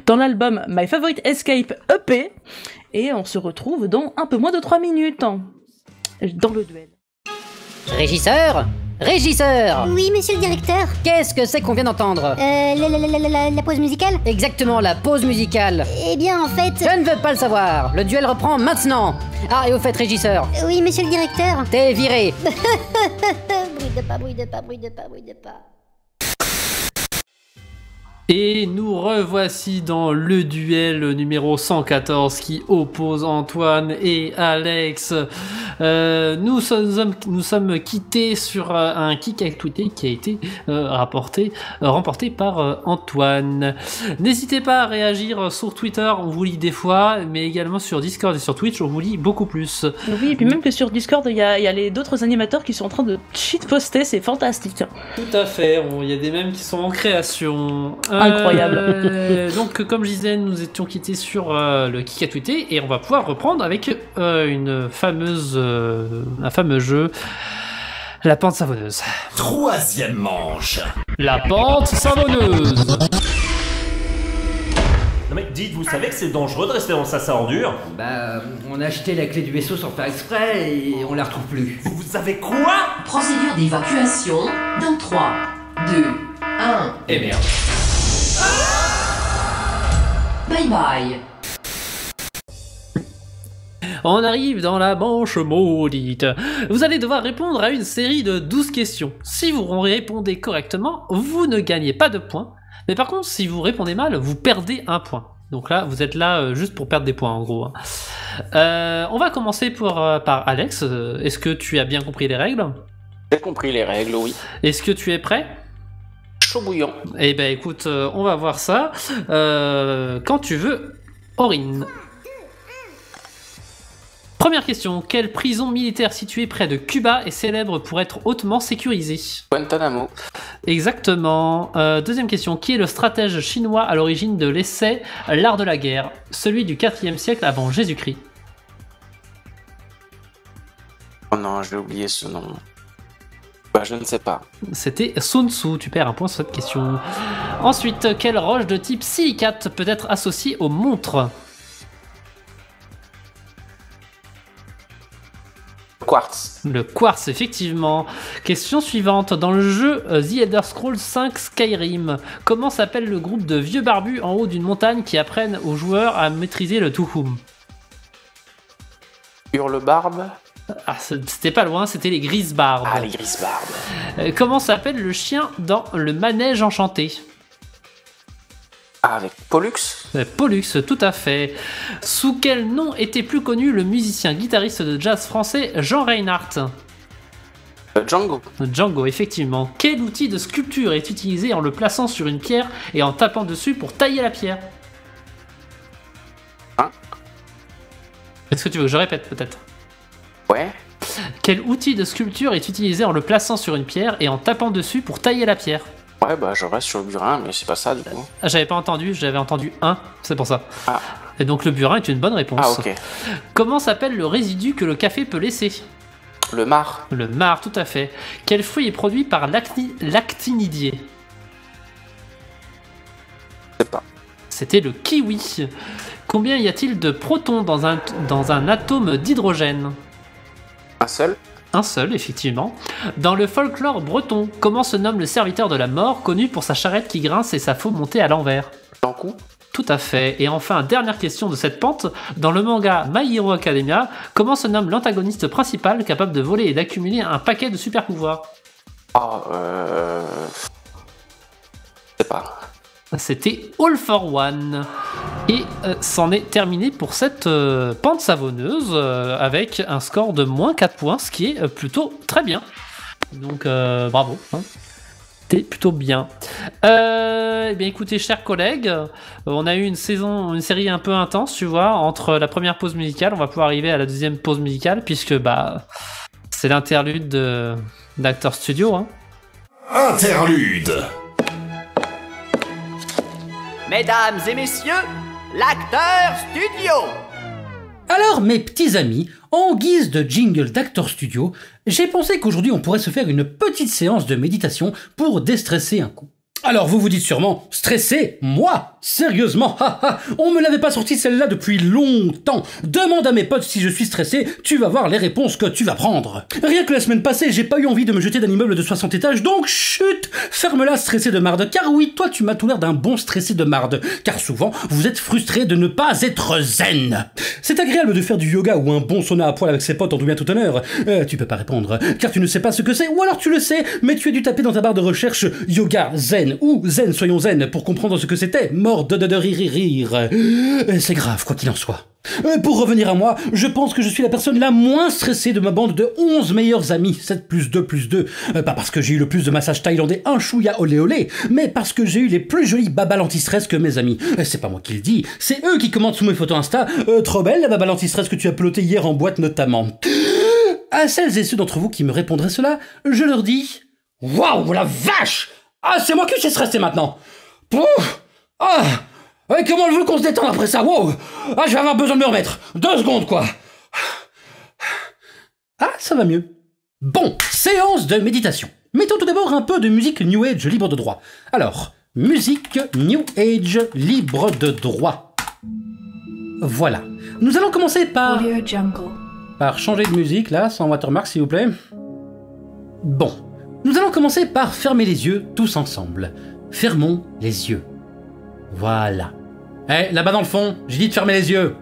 dans l'album My Favorite Escape EP. Et on se retrouve dans un peu moins de 3 minutes dans le duel. Régisseur? Oui, monsieur le directeur. Qu'est-ce que c'est qu'on vient d'entendre? La pause musicale? Exactement, la pause musicale. Eh bien, en fait... Je ne veux pas le savoir. Le duel reprend maintenant. Ah, et au fait, régisseur? Oui, monsieur le directeur. T'es viré. Bruit de pas. Et nous revoici dans le duel numéro 114 qui oppose Antoine et Alex. Nous sommes quittés sur un kick à tweeter qui a été remporté par Antoine. N'hésitez pas à réagir sur Twitter, on vous lit des fois, mais également sur Discord et sur Twitch, on vous lit beaucoup plus. Oui, et puis même que sur Discord, il y a d'autres animateurs qui sont en train de shitposter, c'est fantastique. Tout à fait, il y a des mèmes qui sont en création. Incroyable. Donc, comme je disais, nous étions quittés sur le kick à tweeter et on va pouvoir reprendre avec un fameux jeu, la pente savonneuse. Troisième manche. La pente savonneuse. Non mais dites, vous savez que c'est dangereux de rester dans sa ordure? Bah, on a acheté la clé du vaisseau sans faire exprès et on la retrouve plus. Vous savez quoi? Procédure d'évacuation dans 3, 2, 1. Et merde. Bye bye. On arrive dans la manche maudite. Vous allez devoir répondre à une série de 12 questions. Si vous répondez correctement, vous ne gagnez pas de points. Mais par contre, si vous répondez mal, vous perdez un point. Donc là, vous êtes là juste pour perdre des points en gros. On va commencer par Alex. Est-ce que tu as bien compris les règles? J'ai compris les règles, oui. Est-ce que tu es prêt? Chaud bouillant. Eh ben écoute, on va voir ça. Quand tu veux, Aurine. Première question. Quelle prison militaire située près de Cuba est célèbre pour être hautement sécurisée? Guantanamo. Exactement. Deuxième question. Qui est le stratège chinois à l'origine de l'essai L'art de la guerre, celui du 4e siècle avant Jésus-Christ? Oh non, j'ai oublié ce nom. Bah, je ne sais pas. C'était Sun Tzu. Tu perds un point sur cette question. Ensuite, quelle roche de type silicate peut être associée aux montres? Quartz. Le quartz, effectivement. Question suivante. Dans le jeu The Elder Scrolls 5 Skyrim, comment s'appelle le groupe de vieux barbus en haut d'une montagne qui apprennent aux joueurs à maîtriser le Tuhum? Hurle-barbe. Ah, c'était pas loin, c'était les Grisbarbes. Ah, les Grisbarbes. Comment s'appelle le chien dans le manège enchanté? Ah, avec Pollux. Pollux, tout à fait. Sous quel nom était plus connu le musicien guitariste de jazz français Jean Reinhardt? Django. Django, effectivement. Quel outil de sculpture est utilisé en le plaçant sur une pierre et en tapant dessus pour tailler la pierre? Hein? Est-ce que tu veux que je répète peut-être? Ouais. Quel outil de sculpture est utilisé en le plaçant sur une pierre et en tapant dessus pour tailler la pierre? Ouais, bah je reste sur le burin, mais c'est pas ça du coup. J'avais pas entendu, j'avais entendu 1, c'est pour ça. Ah. Et donc le burin est une bonne réponse. Ah, ok. Comment s'appelle le résidu que le café peut laisser? Le marc. Le marc, tout à fait. Quel fruit est produit par l'actinidier? Je sais pas. C'était le kiwi. Combien y a-t-il de protons dans un atome d'hydrogène? Un seul. Un seul, effectivement. Dans le folklore breton, comment se nomme le serviteur de la mort, connu pour sa charrette qui grince et sa faux montée à l'envers? Jankou. Tout à fait. Et enfin, dernière question de cette pente. Dans le manga My Hero Academia, comment se nomme l'antagoniste principal capable de voler et d'accumuler un paquet de super pouvoirs? Oh, je sais pas. C'était All for One. Et c'en est terminé pour cette pente savonneuse avec un score de moins 4 points, ce qui est plutôt très bien. Donc bravo. Hein. C'était plutôt bien. Eh bien écoutez, chers collègues, on a eu une série un peu intense, tu vois, entre la première pause musicale, on va pouvoir arriver à la deuxième pause musicale, puisque c'est l'interlude d'Actor Studio. Hein. Interlude. Mesdames et messieurs, l'Acteur Studio. Alors mes petits amis, en guise de jingle d'Actor Studio, j'ai pensé qu'aujourd'hui on pourrait se faire une petite séance de méditation pour déstresser un coup. Alors vous vous dites sûrement, stressé? Moi? Sérieusement? On me l'avait pas sorti celle-là depuis longtemps. Demande à mes potes si je suis stressé, tu vas voir les réponses que tu vas prendre. Rien que la semaine passée, j'ai pas eu envie de me jeter d'un immeuble de 60 étages, donc chut, ferme-la stressé de marde. Car oui, toi tu m'as tout l'air d'un bon stressé de marde. Car souvent, vous êtes frustré de ne pas être zen. C'est agréable de faire du yoga ou un bon sauna à poil avec ses potes en tout bien tout honneur. Tu peux pas répondre, car tu ne sais pas ce que c'est, ou alors tu le sais, mais tu as dû taper dans ta barre de recherche yoga zen ou zen soyons zen pour comprendre ce que c'était. Mort de rire. C'est grave, quoi qu'il en soit. Pour revenir à moi, je pense que je suis la personne la moins stressée de ma bande de 11 meilleurs amis. 7 + 2 + 2. Pas parce que j'ai eu le plus de massages thaïlandais un chouïa olé olé, mais parce que j'ai eu les plus jolies babales anti-stress que mes amis. C'est pas moi qui le dis, c'est eux qui commentent sous mes photos Insta. Trop belle la babale anti-stress que tu as pelotée hier en boîte notamment. À celles et ceux d'entre vous qui me répondraient cela, je leur dis... Waouh, la vache! Ah, c'est moi qui suis stressé maintenant! Pouf! Ah! Ouais, comment je veux qu'on se détende après ça? Wow! Ah, je vais avoir besoin de me remettre. 2 secondes, quoi. Ah, ça va mieux. Bon, séance de méditation. Mettons tout d'abord un peu de musique New Age libre de droit. Alors, musique New Age libre de droit. Voilà. Nous allons commencer par... Par changer de musique, là, sans watermark, s'il vous plaît. Bon. Nous allons commencer par fermer les yeux tous ensemble. Fermons les yeux. Voilà. Eh, là-bas dans le fond, j'ai dit de fermer les yeux.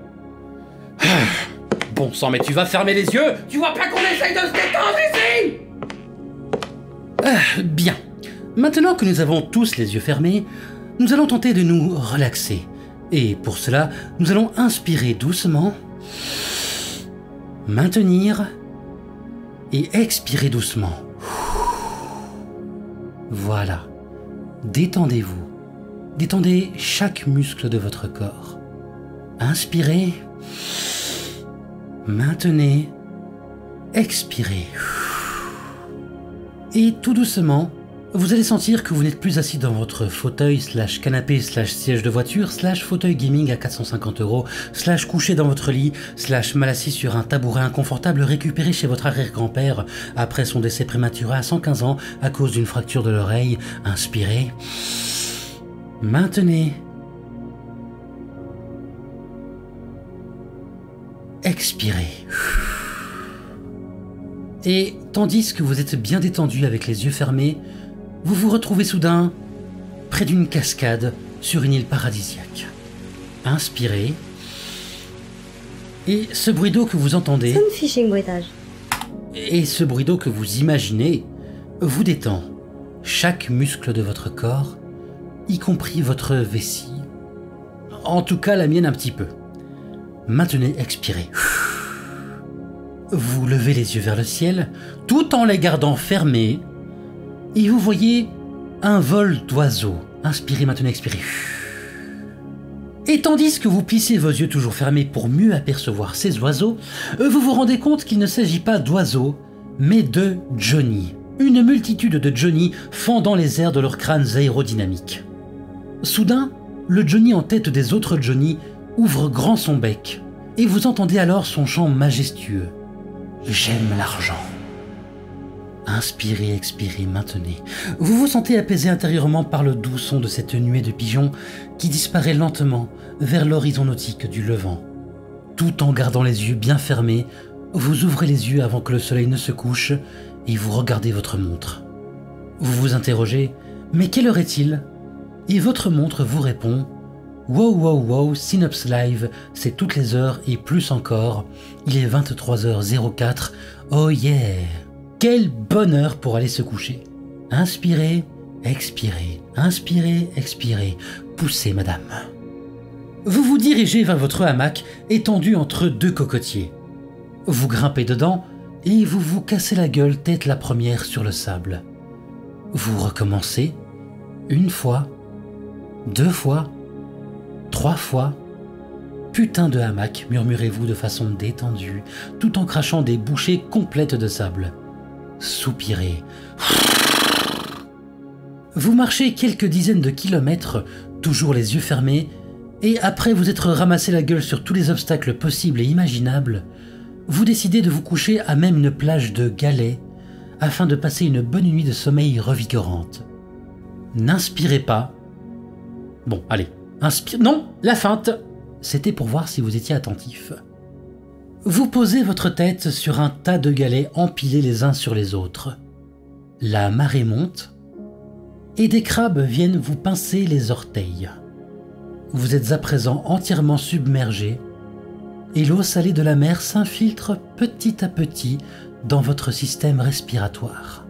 Bon sang, mais tu vas fermer les yeux? Tu vois pas qu'on essaye de se détendre ici? Bien. Maintenant que nous avons tous les yeux fermés, nous allons tenter de nous relaxer. Et pour cela, nous allons inspirer doucement, maintenir et expirer doucement. Voilà. Détendez-vous. Détendez chaque muscle de votre corps. Inspirez, maintenez, expirez. Et tout doucement, vous allez sentir que vous n'êtes plus assis dans votre fauteuil / canapé / siège de voiture / fauteuil gaming à 450 € / couché dans votre lit / mal assis sur un tabouret inconfortable récupéré chez votre arrière-grand-père après son décès prématuré à 115 ans à cause d'une fracture de l'oreille. Inspirez, maintenez, expirez. Et tandis que vous êtes bien détendu avec les yeux fermés, vous vous retrouvez soudain près d'une cascade sur une île paradisiaque. Inspirez. Et ce bruit d'eau que vous entendez, et ce bruit d'eau que vous imaginez, vous détend chaque muscle de votre corps, y compris votre vessie. En tout cas, la mienne un petit peu. Maintenant, expirez. Vous levez les yeux vers le ciel, tout en les gardant fermés, et vous voyez un vol d'oiseaux. Inspirez, maintenant, expirez. Et tandis que vous plissez vos yeux toujours fermés pour mieux apercevoir ces oiseaux, vous vous rendez compte qu'il ne s'agit pas d'oiseaux, mais de Johnny. Une multitude de Johnny fendant les airs de leurs crânes aérodynamiques. Soudain, le Johnny en tête des autres Johnny ouvre grand son bec, et vous entendez alors son chant majestueux. J'aime l'argent. Inspirez, expirez, maintenez. Vous vous sentez apaisé intérieurement par le doux son de cette nuée de pigeons qui disparaît lentement vers l'horizon nautique du levant. Tout en gardant les yeux bien fermés, vous ouvrez les yeux avant que le soleil ne se couche et vous regardez votre montre. Vous vous interrogez, mais quelle heure est-il? Et votre montre vous répond, wow, wow, wow, Synops Live, c'est toutes les heures et plus encore. Il est 23h04. Oh yeah! Quel bonheur pour aller se coucher. Inspirez, expirez, inspirez, expirez. Poussez, madame. Vous vous dirigez vers votre hamac étendu entre deux cocotiers. Vous grimpez dedans et vous vous cassez la gueule tête la première sur le sable. Vous recommencez une fois, deux fois, 3 fois. Putain de hamac, murmurez-vous de façon détendue, tout en crachant des bouchées complètes de sable. Soupirez. Vous marchez quelques dizaines de kilomètres, toujours les yeux fermés, et après vous être ramassé la gueule sur tous les obstacles possibles et imaginables, vous décidez de vous coucher à même une plage de galets afin de passer une bonne nuit de sommeil revigorante. N'inspirez pas. Bon, allez. Inspire. Non, la feinte. C'était pour voir si vous étiez attentif. Vous posez votre tête sur un tas de galets empilés les uns sur les autres. La marée monte et des crabes viennent vous pincer les orteils. Vous êtes à présent entièrement submergé et l'eau salée de la mer s'infiltre petit à petit dans votre système respiratoire.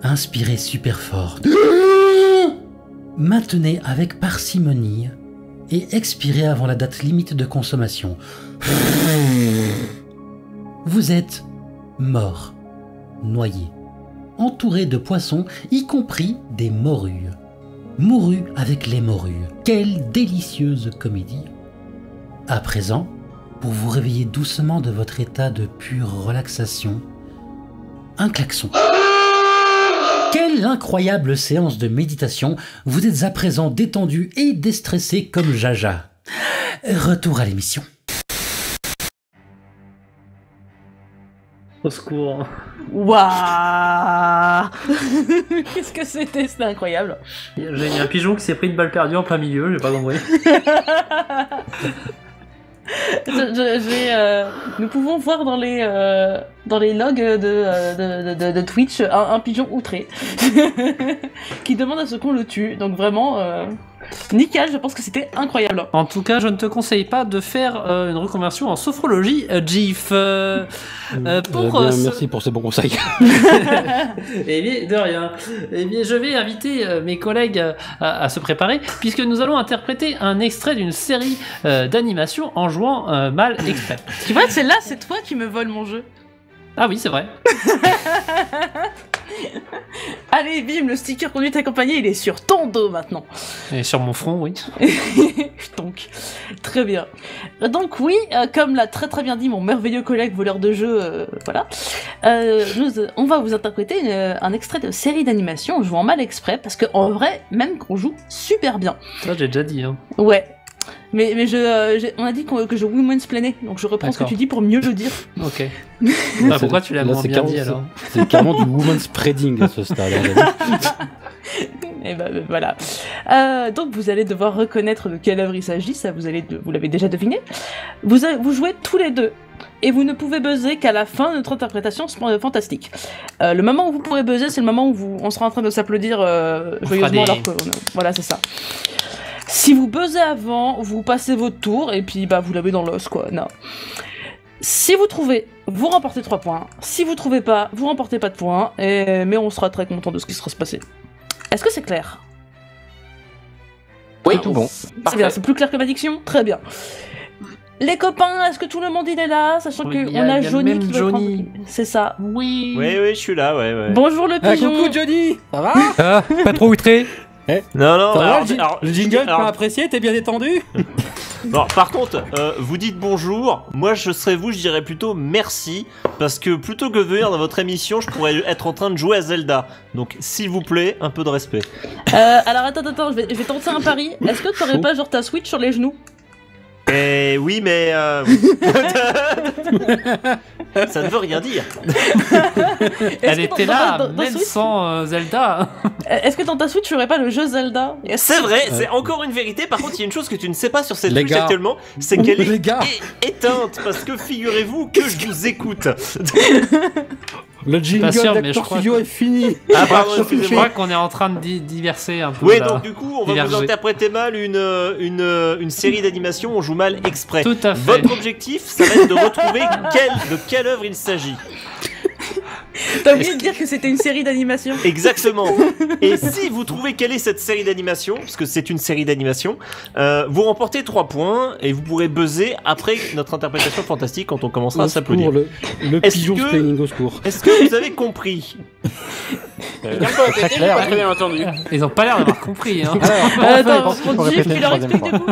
Inspirez super fort. Maintenez avec parcimonie et expirez avant la date limite de consommation. Vous êtes mort, noyé, entouré de poissons, y compris des morues. Mourus avec les morues. Quelle délicieuse comédie! À présent, pour vous réveiller doucement de votre état de pure relaxation, un klaxon. Quelle incroyable séance de méditation, vous êtes à présent détendu et déstressé comme Jaja. Retour à l'émission. Au secours. Waouh. Qu'est-ce que c'était? C'était incroyable. J'ai un pigeon qui s'est pris une balle perdue en plein milieu, j'ai pas compris. Nous pouvons voir dans les logs de Twitch un pigeon outré qui demande à ce qu'on le tue. Donc vraiment, Nickel, je pense que c'était incroyable. En tout cas, je ne te conseille pas de faire une reconversion en sophrologie, GIF. Merci pour ce bon conseil. Eh bien, de rien. Eh bien, je vais inviter mes collègues à se préparer, puisque nous allons interpréter un extrait d'une série d'animation en jouant mal exprès. Tu vois, c'est là, c'est toi qui me vole mon jeu. Ah oui, c'est vrai. Allez, bim, le sticker conduite accompagnée, il est sur ton dos maintenant. Et sur mon front, oui. Donc, très bien. Donc oui, comme l'a très très bien dit mon merveilleux collègue voleur de jeu, voilà, on va vous interpréter un extrait de série d'animation en jouant mal exprès, parce qu'en vrai, même qu'on joue super bien. Ça, j'ai déjà dit. Hein. Ouais. Mais on a dit que je womansplainais, donc je reprends ce que tu dis pour mieux le dire. Ok. Pourquoi tu l'as moins bien dit alors? C'est carrément du woman spreading à ce stade. Et ben voilà. Donc vous allez devoir reconnaître de quelle œuvre il s'agit, ça vous l'avez déjà deviné. Vous jouez tous les deux. Et vous ne pouvez buzzer qu'à la fin de notre interprétation fantastique. Le moment où vous pourrez buzzer, c'est le moment où on sera en train de s'applaudir joyeusement alors que... Voilà, c'est ça. Si vous buzzez avant, vous passez votre tour et puis vous l'avez dans l'os quoi. Non. Si vous trouvez, vous remportez 3 points. Si vous trouvez pas, vous remportez pas de points. Mais on sera très content de ce qui sera se passer. Est-ce que c'est clair? Oui, tout bon. C'est bien, c'est plus clair que ma diction? Très bien. Les copains, est-ce que tout le monde il est là? Sachant qu'on a Johnny qui veut prendre... C'est ça. Oui. Oui, je suis là, ouais. Bonjour le pigeon. Coucou Johnny. Ça va? Pas trop outré. Non, ça va, le jingle, tu as apprécié, t'es bien détendu? Bon, par contre, vous dites bonjour, moi je serais vous, je dirais plutôt merci, parce que plutôt que de venir dans votre émission, je pourrais être en train de jouer à Zelda. Donc s'il vous plaît, un peu de respect. Alors attends, je vais tenter un pari. Est-ce que t'aurais pas genre ta Switch sur les genoux? Oui, mais... ça ne veut rien dire. Elle était là, même sans Zelda. Est-ce que dans ta Switch, tu n'aurais pas le jeu Zelda? C'est vrai, c'est encore une vérité. Par contre, il y a une chose que tu ne sais pas sur cette Switch actuellement, c'est qu'elle est éteinte. Parce que figurez-vous que je vous écoute. Le jingle d'Actor Studio est fini. Ah pardon, excusez-moi. Je crois qu'on est en train de diverser un peu. Oui, donc du coup, on va vous interpréter mal une série d'animation, on joue mal exprès. Tout à fait. Votre objectif, ça va être de retrouver de quelle œuvre il s'agit. T'as oublié de dire que c'était une série d'animation. Exactement. Et si vous trouvez quelle est cette série d'animation, parce que c'est une série d'animation, vous remportez 3 points et vous pourrez buzzer après notre interprétation fantastique quand on commencera à s'applaudir. Le pigeon splaining au secours. Est-ce que vous avez compris? Très clair, pas très bien entendu. Ils ont pas l'air d'avoir compris. Hein. Attends, mon Dieu, tu leur expliques du coup.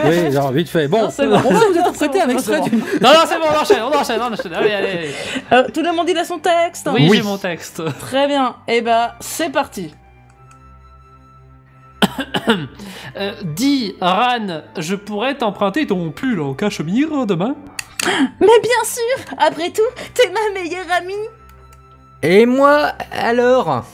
Oui, genre vite fait. Bon, c'est bon. On va vous interpréter avec ça. Non, c'est bon, on enchaîne. Allez. Tout le monde il a son texte. Oui, j'ai mon texte. Très bien. Et c'est parti. Dis, Ran, je pourrais t'emprunter ton pull en cachemire demain? Mais bien sûr. Après tout, t'es ma meilleure amie. Et moi, alors?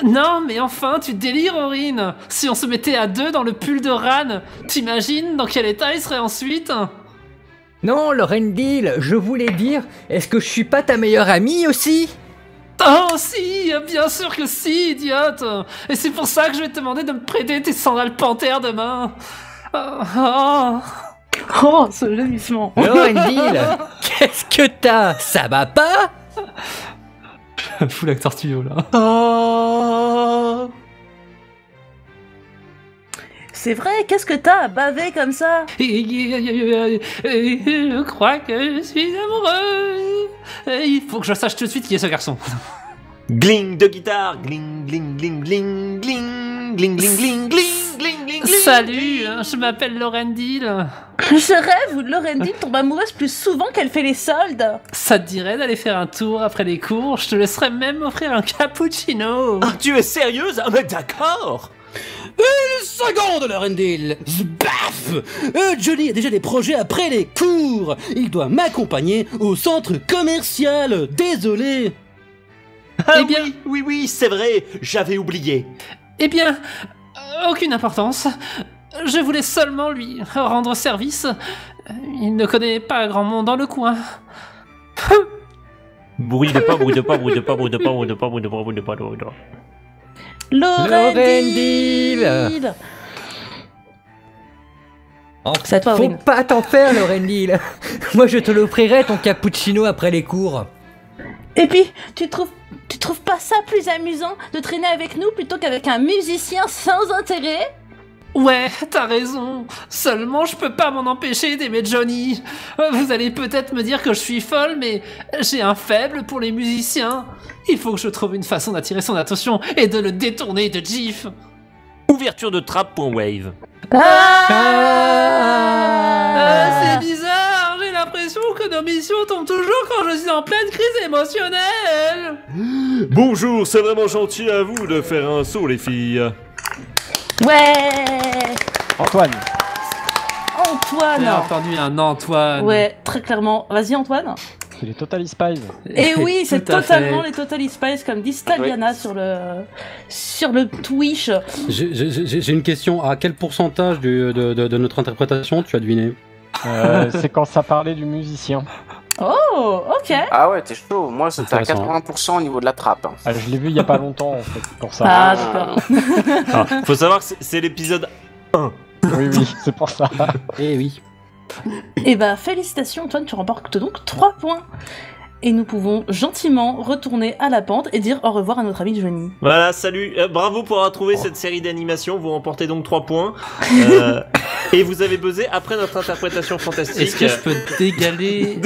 Non, mais enfin, tu délires, Aurine. Si on se mettait à 2 dans le pull de Ran, t'imagines dans quel état il serait ensuite? Non, Lorendil, je voulais dire, est-ce que je suis pas ta meilleure amie aussi? Oh si, bien sûr que si, idiote. Et c'est pour ça que je vais te demander de me prêter tes sandales panthères demain. Oh, ce gémissement. Lorendil, qu'est-ce que t'as? Ça va pas? Fou l'acteur studio là. C'est vrai, qu'est-ce que t'as à baver comme ça? Je crois que je suis amoureuse. Il faut que je sache tout de suite qui est ce garçon. Gling de guitare, gling, gling, gling, gling, gling, gling, gling, gling, gling, gling, gling. Salut, je m'appelle Lorendil. Je rêve où Lorendil tombe amoureuse plus souvent qu'elle fait les soldes. Ça te dirait d'aller faire un tour après les cours? Je te laisserais même offrir un cappuccino. Ah, tu es sérieuse? Ah mais d'accord. Une seconde, Lorendil. Baf. Johnny a déjà des projets après les cours. Il doit m'accompagner au centre commercial. Désolé. Ah eh bien, oui, c'est vrai, j'avais oublié. Eh bien, aucune importance. Je voulais seulement lui rendre service. Il ne connaît pas grand monde dans le coin. Bruit de pas. Lorendil. Oh, C'est à toi, faut Aurine. pas t'en faire, Lorendil. Moi, je te l'offrirai, ton cappuccino, après les cours. Et puis, tu trouves pas ça plus amusant de traîner avec nous plutôt qu'avec un musicien sans intérêt? Ouais, t'as raison. Seulement, je peux pas m'en empêcher d'aimer Johnny. Vous allez peut-être me dire que je suis folle, mais j'ai un faible pour les musiciens. Il faut que je trouve une façon d'attirer son attention et de le détourner de GIF. Ouverture de trap.wave. C'est bizarre, j'ai l'impression que nos missions tombent toujours quand je suis en pleine crise émotionnelle. Bonjour, c'est vraiment gentil à vous de faire un saut, les filles. Ouais. Antoine. Antoine. J'ai entendu un Antoine. Ouais, très clairement. Vas-y, Antoine. C'est les Totally Spies. Et oui, c'est Tout à totalement fait. les Totally Spies, comme dit Staliana sur le Twitch. J'ai une question. À quel pourcentage de notre interprétation tu as deviné? C'est quand ça parlait du musicien. Oh, ok. Ah ouais, t'es chaud. Moi, c'était à Intéressant. 80% au niveau de la trappe. hein. Ah, je l'ai vu il y a pas longtemps en fait, pour ça. Ah, d'accord. Faut savoir que c'est l'épisode 1. Oui, c'est pour ça. Eh oui. Et bah, félicitations, Antoine, tu remportes donc 3 points. Et nous pouvons gentiment retourner à la pente et dire au revoir à notre ami Johnny. Voilà, salut. Bravo pour avoir trouvé cette série d'animation. Vous remportez donc 3 points. Et vous avez buzzé après notre interprétation fantastique. Est-ce que je peux dégaler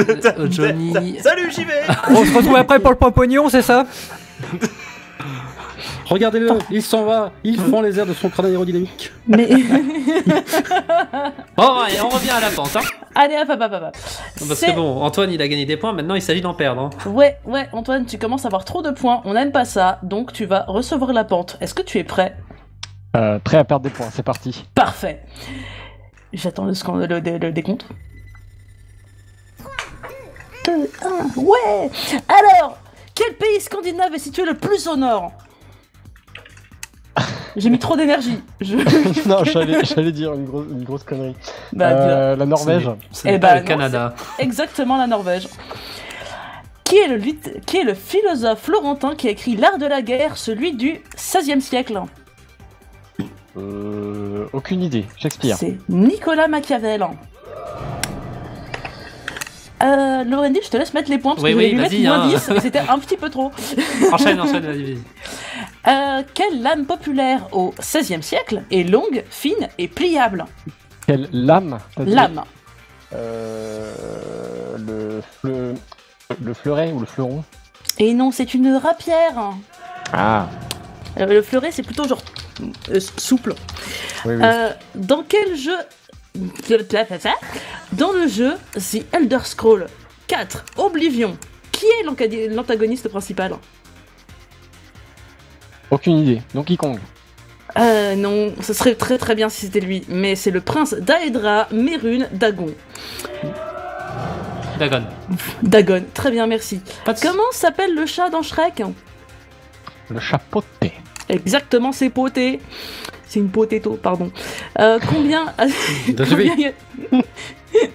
Johnny? Salut, j'y vais. On se retrouve après pour le pognon, c'est ça? Regardez-le, il s'en va. Il fend les airs de son crâne aérodynamique. Mais. Bon, allez, on revient à la pente. Hein. Allez, hop. Parce que bon, Antoine, il a gagné des points. Maintenant, il s'agit d'en perdre. Hein. Ouais, Antoine, tu commences à avoir trop de points. On n'aime pas ça, donc tu vas recevoir la pente. Est-ce que tu es prêt? Prêt à perdre des points, c'est parti. Parfait. J'attends le décompte. 2, 1, ouais. Alors, quel pays scandinave est situé le plus au nord? J'ai mis trop d'énergie. Non, j'allais dire une grosse connerie. Bah, la Norvège. C'est Eh pas bah, le non, Canada. c'est exactement la Norvège. Qui est le philosophe florentin qui a écrit L'art de la guerre, celui du XVIe siècle? Aucune idée. Shakespeare. C'est Nicolas Machiavel. Lorendi, je te laisse mettre les points parce Oui, que oui, je vais lui vas-y, mettre moins hein. 10 et c'était un petit peu trop. Enchaîne, vas-y. Quelle lame populaire au XVIe siècle est longue, fine et pliable? Quelle lame? t'as dit Lame. Le fleuret ou le fleuron? Et non, c'est une rapière. Ah. Le fleuret, c'est plutôt genre souple. Oui. Dans quel jeu... Dans le jeu The Elder Scrolls 4 Oblivion, qui est l'antagoniste principal? Aucune idée. Donkey Kong. Non, ce serait très très bien si c'était lui, mais c'est le prince Daedra Mérune Dagon. Dagon, très bien, merci. Comment s'appelle le chat dans Shrek? Le chat poté. Exactement, c'est poté. C'est une potato, pardon. Combien y a...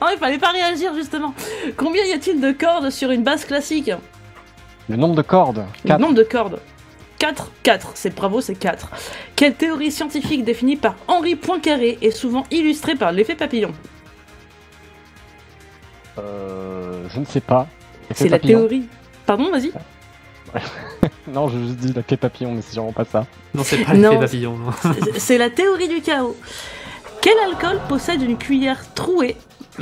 Oh, il fallait pas réagir justement. Combien y a-t-il de cordes sur une basse classique? Le nombre de cordes. Le nombre de cordes. 4. C'est bravo, c'est 4. Quelle théorie scientifique définie par Henri Poincaré est souvent illustrée par l'effet papillon? Je ne sais pas. C'est la théorie. Pardon, vas-y. Non, je juste dis l'effet papillon, mais c'est sûrement pas ça. Non, c'est pas l'effet papillon. Non. C'est la théorie du chaos. Quel alcool possède une cuillère trouée?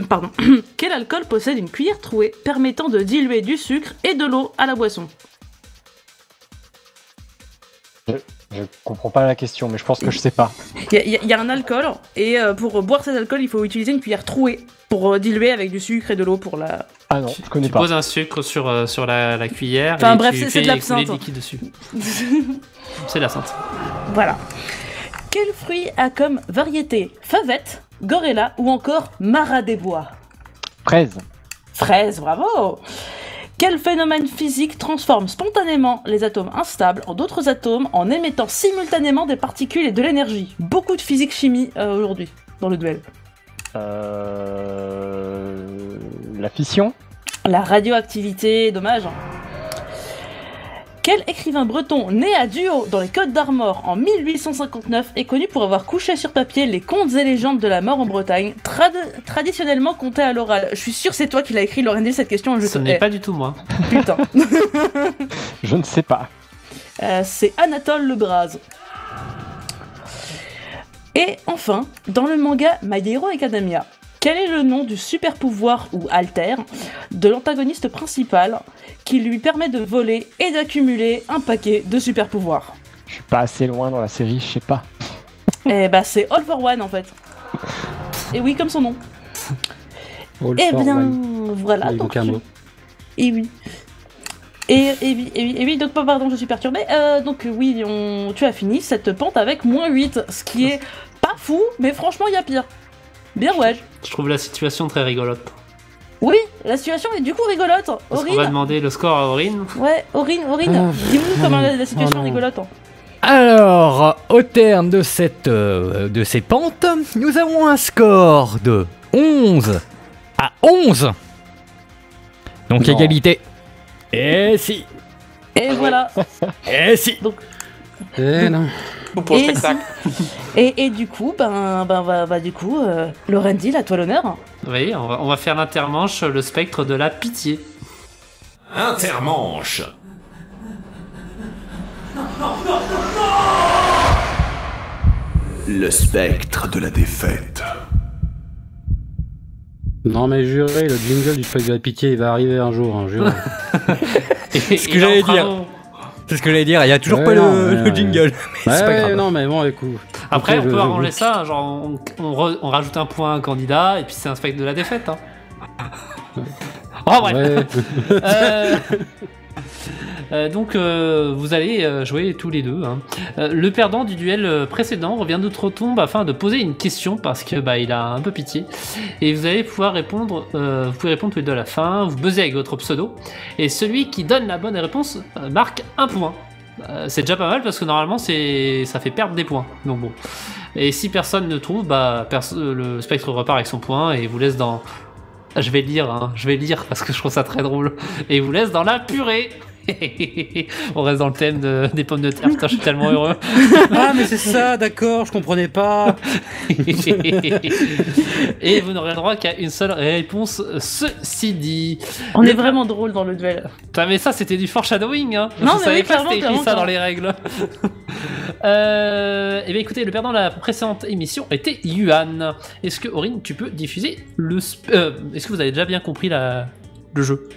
Pardon. Quel alcool possède une cuillère trouée permettant de diluer du sucre et de l'eau à la boisson? Je comprends pas la question, mais je pense que je sais pas. Il y a un alcool, et pour boire cet alcool, il faut utiliser une cuillère trouée pour diluer avec du sucre et de l'eau pour la... Ah non, je connais tu pas. Tu poses un sucre sur la cuillère enfin, et bref, tu c'est fais de l'absinthe. écouler le liquide dessus. C'est de l'absinthe. Voilà. Quel fruit a comme variété favette, gorilla ou encore marat des bois? Fraise. Fraise, bravo. Quel phénomène physique transforme spontanément les atomes instables en d'autres atomes en émettant simultanément des particules et de l'énergie? Beaucoup de physique-chimie aujourd'hui dans le duel. La fission? La radioactivité, dommage. Quel écrivain breton né à Duo dans les Côtes d'Armor en 1859 est connu pour avoir couché sur papier les contes et légendes de la mort en Bretagne, traditionnellement contés à l'oral? Je suis sûr que c'est toi qui l'as écrit, Lorendy, cette question. Ce n'est pas du tout moi. Putain. Je ne sais pas. C'est Anatole Le Braz. Et enfin, dans le manga My Hero Academia, quel est le nom du super pouvoir ou alter de l'antagoniste principal qui lui permet de voler et d'accumuler un paquet de super pouvoirs? Je suis pas assez loin dans la série, je sais pas. Eh bah c'est All for One en fait. Et oui, comme son nom. Eh bien, voilà. Donc, et oui. Et oui, donc pardon, je suis perturbée. Donc oui, tu as fini cette pente avec -8, ce qui est pas fou, mais franchement, il y a pire. Bien ouais. Je trouve la situation très rigolote. Oui, la situation est du coup rigolote. On va demander le score à Aurine. Ouais, Aurine, dis-nous comment la situation est rigolote. Alors, au terme de ces pentes, nous avons un score de 11 à 11. Donc Non. égalité. Et si. Et voilà. Et si. Donc, non. Pour le spectacle. Et du coup, du coup, Lorendy, à toi l'honneur. Oui, on va faire l'intermanche, le spectre de la pitié. Intermanche. Le spectre de la défaite. Non mais juré, le jingle du spectre de la pitié, il va arriver un jour, hein, juré. C'est ce que j'allais dire. C'est ce que j'allais dire, il n'y a toujours pas le jingle. Mais c'est pas grave. Non mais bon, écoute. Après, on peut arranger ça, genre on rajoute un point à un candidat, et puis c'est un spectre de la défaite. Hein. Oh bref. Donc vous allez jouer tous les deux. Hein. Le perdant du duel précédent revient d'outre-tombe afin de poser une question parce que il a un peu pitié. Et vous allez pouvoir répondre. Vous pouvez répondre tous les deux à la fin. Vous buzzez avec votre pseudo. Et celui qui donne la bonne réponse marque un point. C'est déjà pas mal parce que normalement ça fait perdre des points. Donc bon. Et si personne ne trouve, le spectre repart avec son point et vous laisse dans. Je vais lire parce que je trouve ça très drôle. Et vous laisse dans la purée. On reste dans le thème des pommes de terre. Putain, je suis tellement heureux. Ah, mais c'est ça, d'accord, je comprenais pas. Et vous n'aurez le droit qu'à une seule réponse, ceci dit. On est vraiment drôle dans le duel. Putain, mais ça, c'était du foreshadowing. Hein. Non, je savais pas que clairement, c'était écrit ça dans les règles. Eh bien, écoutez, le perdant de la précédente émission était Yuan. Est-ce que, Aurine, tu peux diffuser le. Est-ce que vous avez déjà bien compris le jeu?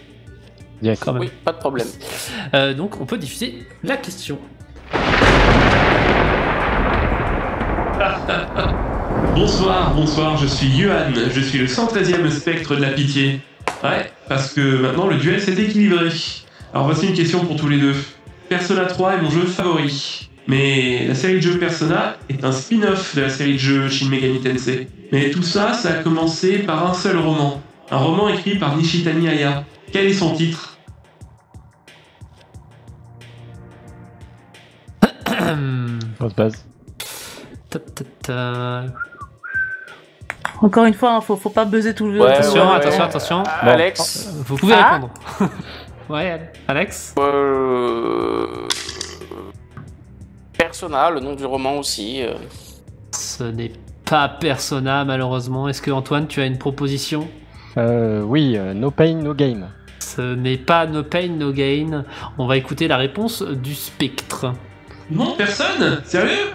Quand même. Oui, pas de problème. Donc on peut diffuser la question. Bonsoir, je suis Yuan, je suis le 113e spectre de la pitié. Ouais, parce que maintenant le duel s'est équilibré. Alors voici une question pour tous les deux. Persona 3 est mon jeu favori. Mais la série de jeux Persona est un spin-off de la série de jeux Shin Megami Tensei. Mais tout ça, ça a commencé par un seul roman. Un roman écrit par Nishitani Aya. Quel est son titre? Base. Encore une fois, faut pas buzzer tout le jeu. Attention. Alex, vous pouvez répondre. Ouais, Alex. Persona, le nom du roman aussi. Ce n'est pas Persona, malheureusement. Est-ce que Antoine, tu as une proposition? Oui, No Pain, No Gain. Ce n'est pas No Pain, No Gain. On va écouter la réponse du spectre. Non, personne? Sérieux?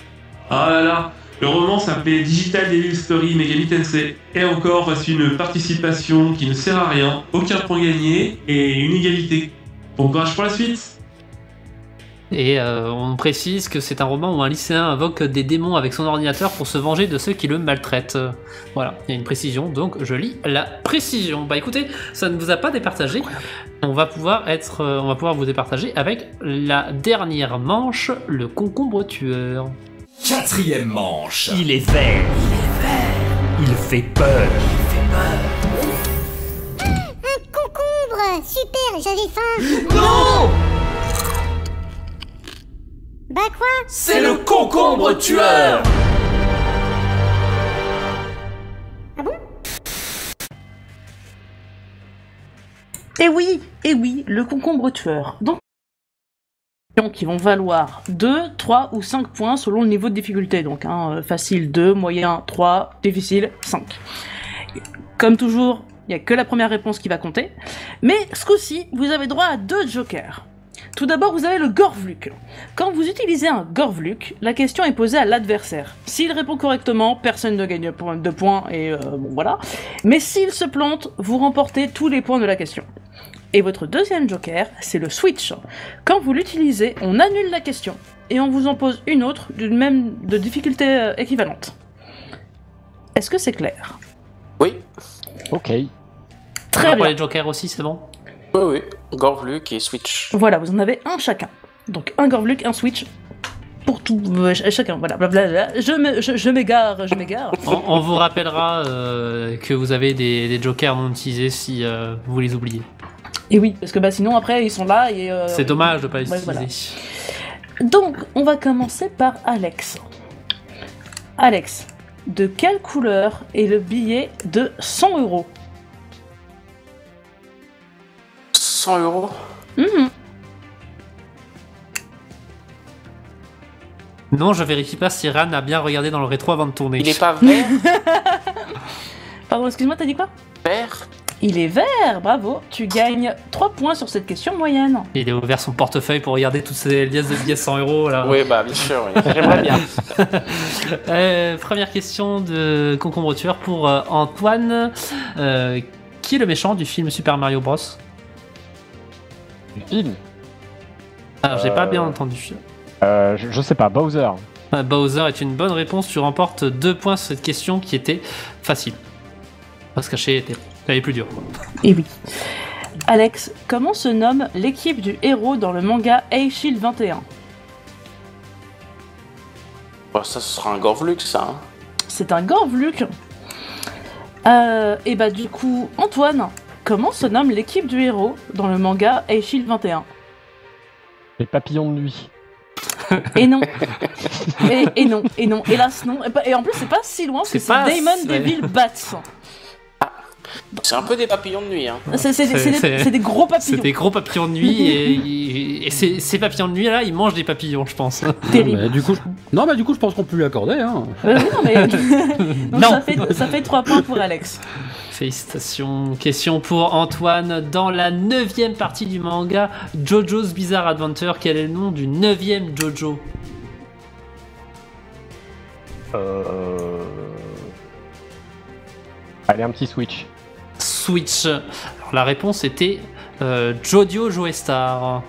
Ah là là, le roman s'appelait Digital Devil Story Megami Tensei. Et encore, voici une participation qui ne sert à rien, aucun point gagné et une égalité. Bon courage pour la suite. Et on précise que c'est un roman où un lycéen invoque des démons avec son ordinateur pour se venger de ceux qui le maltraitent. Voilà, il y a une précision, donc je lis la précision. Bah écoutez, ça ne vous a pas départagé. On va pouvoir vous départager avec la dernière manche, le concombre tueur. 4e manche. Il est vert. Il fait peur. Un concombre. Super, j'avais faim. Non! Bah quoi? C'est le concombre tueur. Ah bon? Et oui, le concombre tueur. Donc, qui vont valoir 2, 3 ou 5 points selon le niveau de difficulté. Donc facile 2, moyen 3, difficile 5. Comme toujours, il n'y a que la première réponse qui va compter. Mais ce coup-ci, vous avez droit à 2 jokers. Tout d'abord, vous avez le Gorvluk. Quand vous utilisez un Gorvluk, la question est posée à l'adversaire. S'il répond correctement, personne ne gagne 2 points et bon voilà. Mais s'il se plante, vous remportez tous les points de la question. Et votre deuxième joker, c'est le switch. Quand vous l'utilisez, on annule la question et on vous en pose une autre de difficulté équivalente. Est-ce que c'est clair? Oui. Ok. Très bien. Pour les jokers aussi, c'est bon? Oui. Gorvluk et switch. Voilà, vous en avez un chacun. Donc un Gorvluk, un switch pour tout chacun. Voilà, blablabla. Je m'égare. On vous rappellera que vous avez des jokers non utilisés si vous les oubliez. Et oui, parce que sinon après ils sont là et... C'est dommage de pas les utiliser. Voilà. Donc, on va commencer par Alex. Alex, de quelle couleur est le billet de 100 €? 100 €? Non, je vérifie pas si Ran a bien regardé dans le rétro avant de tourner. Il est pas vert? Pardon, excuse-moi, t'as dit quoi? Vert? Il est vert, bravo. Tu gagnes 3 points sur cette question moyenne. Il a ouvert son portefeuille pour regarder toutes ces liasses de billets de 100 € là. Oui, bah bien sûr, oui. J'aimerais bien. Première question de concombre tueur pour Antoine. Qui est le méchant du film Super Mario Bros? Du film? Alors, j'ai pas bien entendu. Je sais pas, Bowser. Bowser est une bonne réponse. Tu remportes 2 points sur cette question qui était facile. Pas se cacher, elle est plus dure. Et oui. Alex, comment se nomme l'équipe du héros dans le manga Eishil 21? Bah, ça, ce sera un Gorvluk, ça. Hein. C'est un Gorvluk. Et bah du coup, Antoine, comment se nomme l'équipe du héros dans le manga Eishil 21? Les papillons de nuit. Et non. et non. Hélas, non. Et en plus, c'est pas si loin, c'est Damon Devil Bats. C'est un peu des papillons de nuit. Hein. C'est des gros papillons. C'est des gros papillons de nuit et ces papillons de nuit là, ils mangent des papillons, je pense. Terrible. Mais du coup, je pense qu'on peut lui accorder. Hein. Oui, non, mais donc, ça fait 3 points pour Alex. Félicitations. Question pour Antoine. Dans la 9e partie du manga JoJo's Bizarre Adventure, quel est le nom du 9e JoJo? Allez, un petit switch. Switch. Alors, la réponse était Jodio Joestar.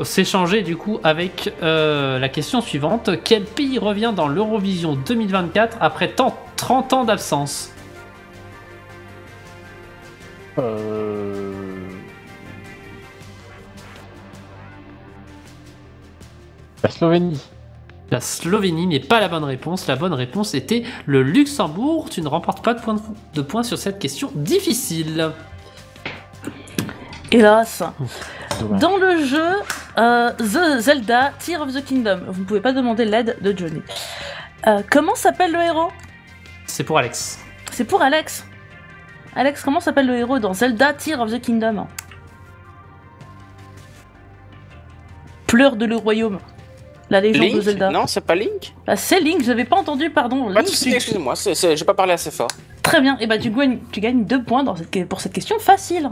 C'est changé du coup avec la question suivante. Quel pays revient dans l'Eurovision 2024 après 30 ans d'absence? La Slovénie. La Slovénie n'est pas la bonne réponse. La bonne réponse était le Luxembourg. Tu ne remportes pas de points sur cette question difficile. Hélas. Dans le jeu The Zelda Tears of the Kingdom, vous ne pouvez pas demander l'aide de Johnny. Comment s'appelle le héros? C'est pour Alex. C'est pour Alex. Alex, comment s'appelle le héros dans Zelda Tears of the Kingdom? Pleurs de le royaume. La légende Link de Zelda. Non, c'est pas Link? C'est Link, je n'avais pas entendu, pardon. Link, excusez-moi, j'ai pas parlé assez fort. Très bien, et bah tu gagnes 2 points pour cette question facile.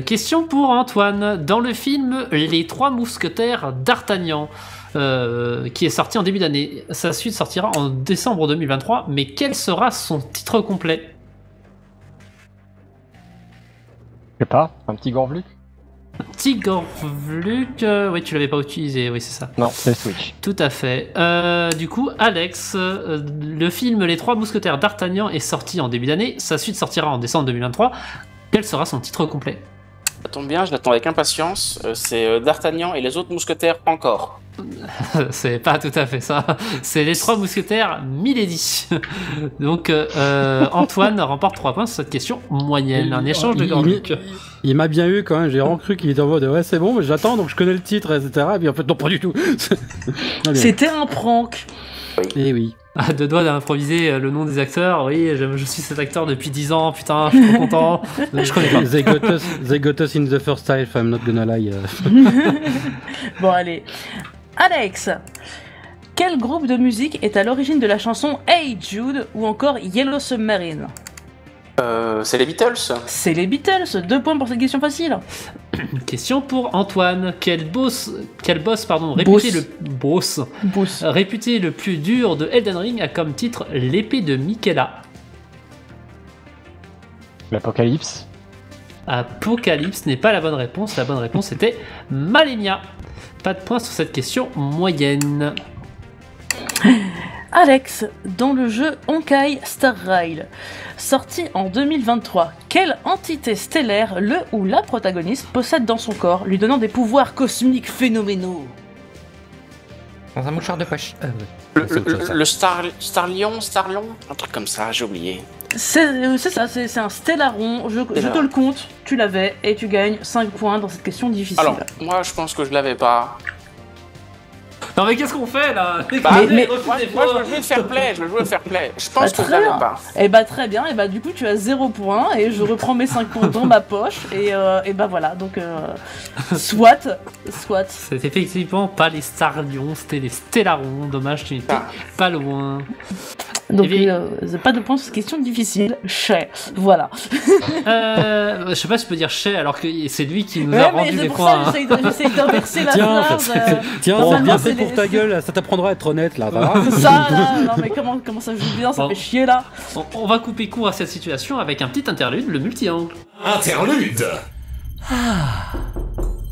Question pour Antoine. Dans le film Les Trois Mousquetaires d'Artagnan, qui est sorti en début d'année, sa suite sortira en décembre 2023, mais quel sera son titre complet? Je sais pas, un petit Gorvluk? Petit Gorvluk, oui, tu l'avais pas utilisé, oui, c'est ça. Non, c'est Switch. Tout à fait. Du coup, Alex, le film Les Trois Mousquetaires d'Artagnan est sorti en début d'année, sa suite sortira en décembre 2023. Quel sera son titre complet? Ça tombe bien, je l'attends avec impatience. C'est D'Artagnan et les autres mousquetaires encore. C'est pas tout à fait ça. C'est les Trois Mousquetaires Milady. Donc Antoine remporte 3 points sur cette question moyenne. Un échange de Gorvluk. Il m'a bien eu quand même, j'ai vraiment cru qu'il était en mode ouais c'est bon, mais j'attends donc je connais le titre, etc. Et puis en fait non, pas du tout. C'était un prank. Eh oui. À deux doigts d'improviser le nom des acteurs. Oui, je suis cet acteur depuis 10 ans, putain, je suis trop content. Je connais pas. They got us in the first time, if I'm not gonna lie. Bon, allez. Alex, quel groupe de musique est à l'origine de la chanson Hey Jude ou encore Yellow Submarine? C'est les Beatles. C'est les Beatles. 2 points pour cette question facile. Question pour Antoine. Quel boss réputé le plus dur de Elden Ring a comme titre l'épée de Miquella? L'Apocalypse. Apocalypse n'est pas la bonne réponse. La bonne réponse était Malenia. Pas de points sur cette question moyenne. Alex, dans le jeu Honkai Star Rail, sorti en 2023, quelle entité stellaire le ou la protagoniste possède dans son corps, lui donnant des pouvoirs cosmiques phénoménaux? Dans un mouchoir de poche. Le Starlion, un truc comme ça, j'ai oublié. C'est ça, c'est un Stellaron, je te le compte, tu l'avais, et tu gagnes 5 points dans cette question difficile. Alors, moi je pense que je l'avais pas. Non mais qu'est-ce qu'on fait là? Moi je veux jouer le fair play, je pense que je l'avais pas. Et bah très bien, et bah du coup tu as 0 points, et je reprends mes 5 points dans ma poche, et bah voilà, donc soit. C'est effectivement pas les Starlions, c'était les Stellarons, dommage tu n'étais pas loin. Donc pas de points sur cette question difficile, voilà. Je sais pas si je peux dire chez alors que c'est lui qui nous a rendu des points. C'est pour ça que j'essaye d'inverser la phrase. Tiens, bien fait pour ta gueule, ça t'apprendra à être honnête là, va. Ça là, non mais comment ça joue bien, ça fait chier là. On va couper court à cette situation avec un petit interlude, le multi-angle. Interlude.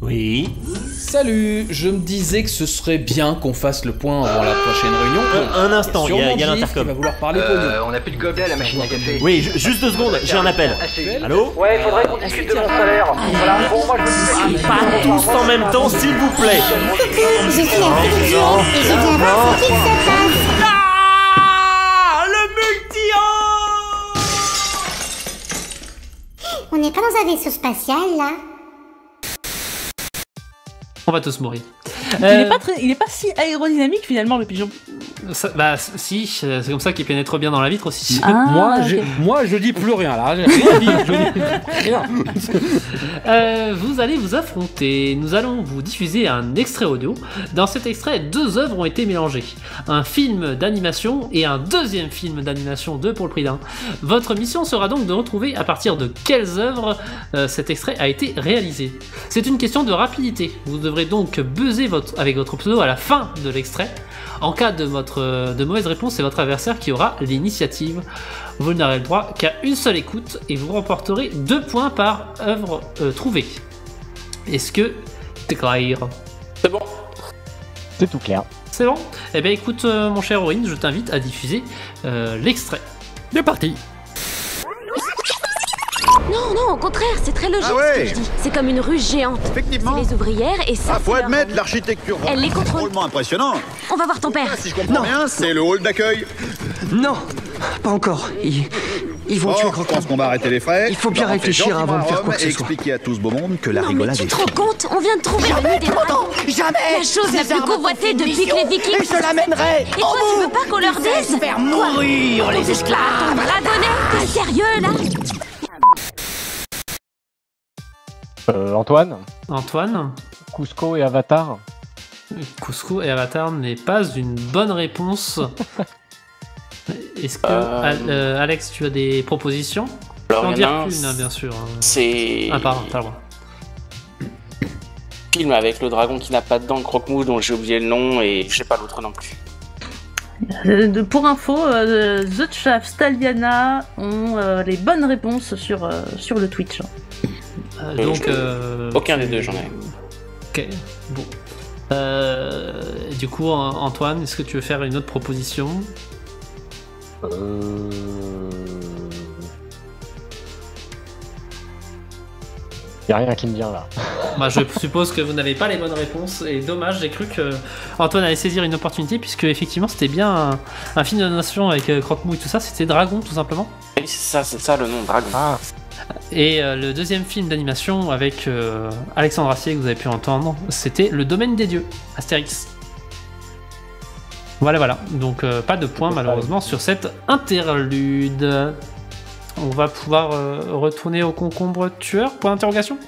Oui. Salut, je me disais que ce serait bien qu'on fasse le point avant la prochaine réunion. Un instant, il y a l'intercom. Qui va vouloir parler on a plus de gobelets à la machine à café. Oui, juste 2 secondes, j'ai un appel. Allô? Ouais, faudrait qu'on discute de mon salaire. Voilà, bon, moi je veux Pas tous en même temps, s'il vous plaît. Je suis un petit Dieu et je viens voir ce qu'il se passe. Ah, le multi-angle. On n'est pas dans un vaisseau spatial là. On va tous mourir. Il est pas si aérodynamique finalement le pigeon. Bah si, c'est comme ça qu'il pénètre bien dans la vitre aussi. Moi je dis plus rien là, j'ai rien dit, je dis rien. Vous allez vous affronter, nous allons vous diffuser un extrait audio. Dans cet extrait, 2 œuvres ont été mélangées. Un film d'animation et un deuxième film d'animation, 2 pour le prix d'un. Votre mission sera donc de retrouver à partir de quelles œuvres cet extrait a été réalisé. C'est une question de rapidité, vous devrez donc buzzer avec votre pseudo à la fin de l'extrait. En cas de mauvaise réponse, c'est votre adversaire qui aura l'initiative. Vous n'aurez le droit qu'à une seule écoute et vous remporterez 2 points par œuvre trouvée. Est-ce que c'est clair? C'est bon. C'est tout clair. C'est bon? Eh bien écoute mon cher Orin, je t'invite à diffuser l'extrait. C'est parti. Non, au contraire, c'est très logique ce que je dis. C'est comme une ruche géante. Effectivement. C'est les ouvrières et ça. Faut admettre, l'architecture Elle les c'est contrôle. drôlement impressionnant. On va voir ton père. Si je comprends bien, c'est le hall d'accueil. Non, pas encore. Ils vont tuer Je pense qu'on va arrêter les frais. Il faut bien réfléchir avant de faire quoi que ce et soit. expliquer à tout ce beau monde que la Non mais rigolade tu est te rends compte? On vient de trouver la nuit des dragons. Jamais. La chose la plus convoitée depuis que les Vikings. Et je l'amènerai. Et toi, tu veux pas qu'on leur dise? Faire mourir les esclaves. Dragonnet, t'es sérieux là? Antoine, Cusco et Avatar. Cusco et Avatar n'est pas une bonne réponse. Est-ce que Alex, tu as des propositions? Alors, en il y dire en a un, plus, hein, bien sûr. C'est pardon, t'as le droit. Film avec le dragon qui n'a pas de dents, le croque-mouche dont j'ai oublié le nom et je sais pas l'autre non plus. Pour info, The Chaff, Staliana ont les bonnes réponses sur le Twitch. Donc, aucun des deux, j'en ai. Ok, bon. Du coup, Antoine, est-ce que tu veux faire une autre proposition? Y'a rien qui me vient là. Bah, je suppose que vous n'avez pas les bonnes réponses et dommage, j'ai cru que Antoine allait saisir une opportunité puisque effectivement c'était bien un film d'animation avec Croque-Mou et tout ça, c'était Dragon tout simplement. Oui, c'est ça le nom, Dragon. Ah. Et le deuxième film d'animation avec Alexandre Astier que vous avez pu entendre, c'était Le Domaine des Dieux, Astérix. Voilà. Donc pas de points malheureusement sur cette interlude. On va pouvoir retourner au concombre tueur, point d'interrogation.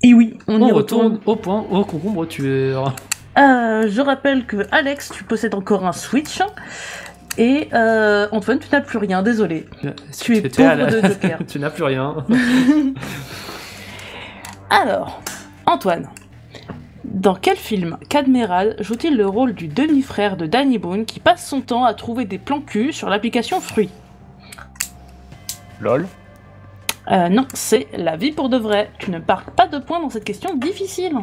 Et oui, On retourne au concombre tueur. Je rappelle que Alex, tu possèdes encore un Switch. Et Antoine, tu n'as plus rien, désolé. Tu es pauvre de joker. Tu n'as plus rien. Alors, Antoine, dans quel film Cadmeral joue-t-il le rôle du demi-frère de Danny Boone qui passe son temps à trouver des plans cul sur l'application Fruit? LOL. Non, c'est La vie pour de vrai. Tu ne marques pas de points dans cette question difficile.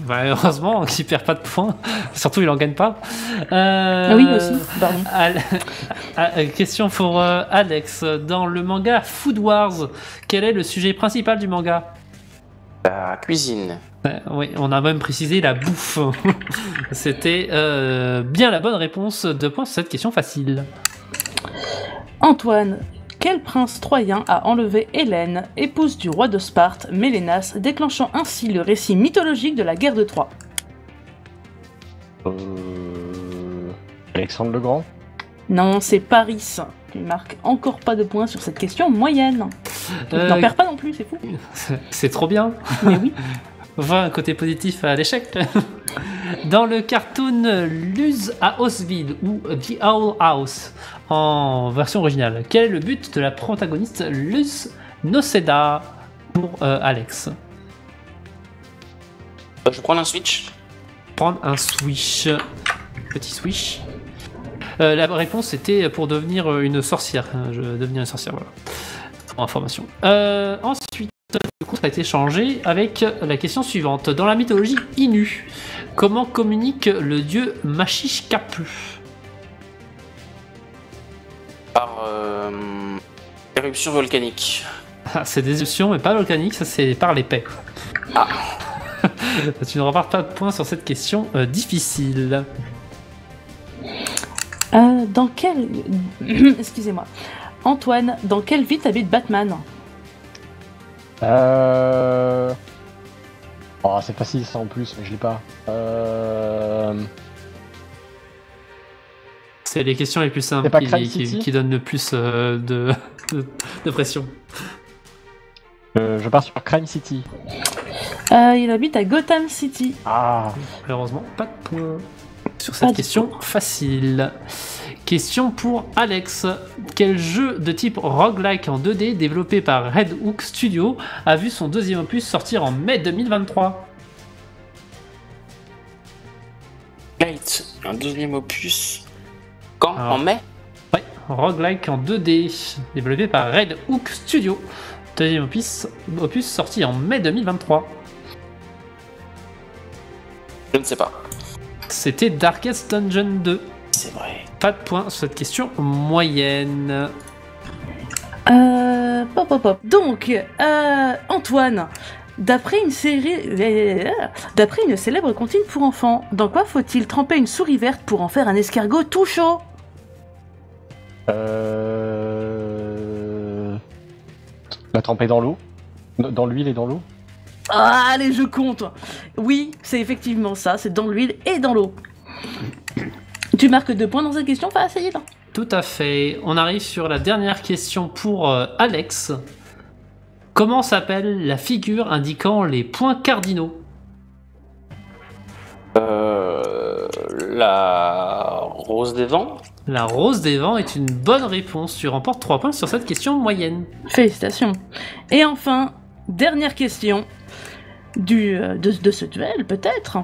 Bah, heureusement qu'il perd pas de points. Surtout, il en gagne pas. Oui, aussi. Pardon. Question pour Alex. Dans le manga Food Wars, quel est le sujet principal du manga? La cuisine. Oui, on a même précisé la bouffe. C'était bien la bonne réponse. 2 points sur cette question facile. Antoine, quel prince troyen a enlevé Hélène, épouse du roi de Sparte, Mélénas, déclenchant ainsi le récit mythologique de la guerre de Troie? Alexandre le Grand. Non, c'est Paris. Tu marques encore pas de points sur cette question moyenne. Tu n'en perds pas non plus, c'est fou. C'est trop bien. Mais oui. Enfin, un côté positif à l'échec. Dans le cartoon Luz à Osville ou The Owl House en version originale, quel est le but de la protagoniste Luz Noceda pour Alex? Je prends un Switch. Prendre un Switch. Petit Switch. La réponse était pour devenir une sorcière. Devenir une sorcière, voilà. Pour information. Ensuite, du coup, ça a été changé avec la question suivante. Dans la mythologie Innu, comment communique le dieu Mashishkapu? Par éruption volcanique. Ah, c'est des éruptions, mais pas volcaniques, ça c'est par l'épée. Ah. Tu ne remportes pas de points sur cette question difficile. Dans quel... Excusez-moi. Antoine, dans quelle ville habite Batman? Oh, c'est facile ça en plus, mais je l'ai pas. C'est les questions les plus simples qui donnent le plus de pression. Je pars sur Crime City. Il habite à Gotham City. Ah. Malheureusement, pas de points sur cette question facile. Question pour Alex. Quel jeu de type roguelike en 2D développé par Red Hook Studio a vu son deuxième opus sortir en mai 2023? Right, un deuxième opus. Quand? En mai? Ouais, roguelike en 2D développé par Red Hook Studio. Deuxième opus sorti en mai 2023. Je ne sais pas. C'était Darkest Dungeon 2. C'est vrai. Pas de points sur cette question moyenne. Donc, Antoine, d'après une célèbre comptine pour enfants, dans quoi faut-il tremper une souris verte pour en faire un escargot tout chaud? La tremper dans l'eau? Dans l'huile et dans l'eau? Ah, allez, je compte. Oui, c'est effectivement ça, c'est dans l'huile et dans l'eau. Tu marques 2 points dans cette question facile. Tout à fait. On arrive sur la dernière question pour Alex. Comment s'appelle la figure indiquant les points cardinaux? La rose des vents. La rose des vents est une bonne réponse. Tu remportes 3 points sur cette question moyenne. Félicitations. Et enfin, dernière question de ce duel, peut-être.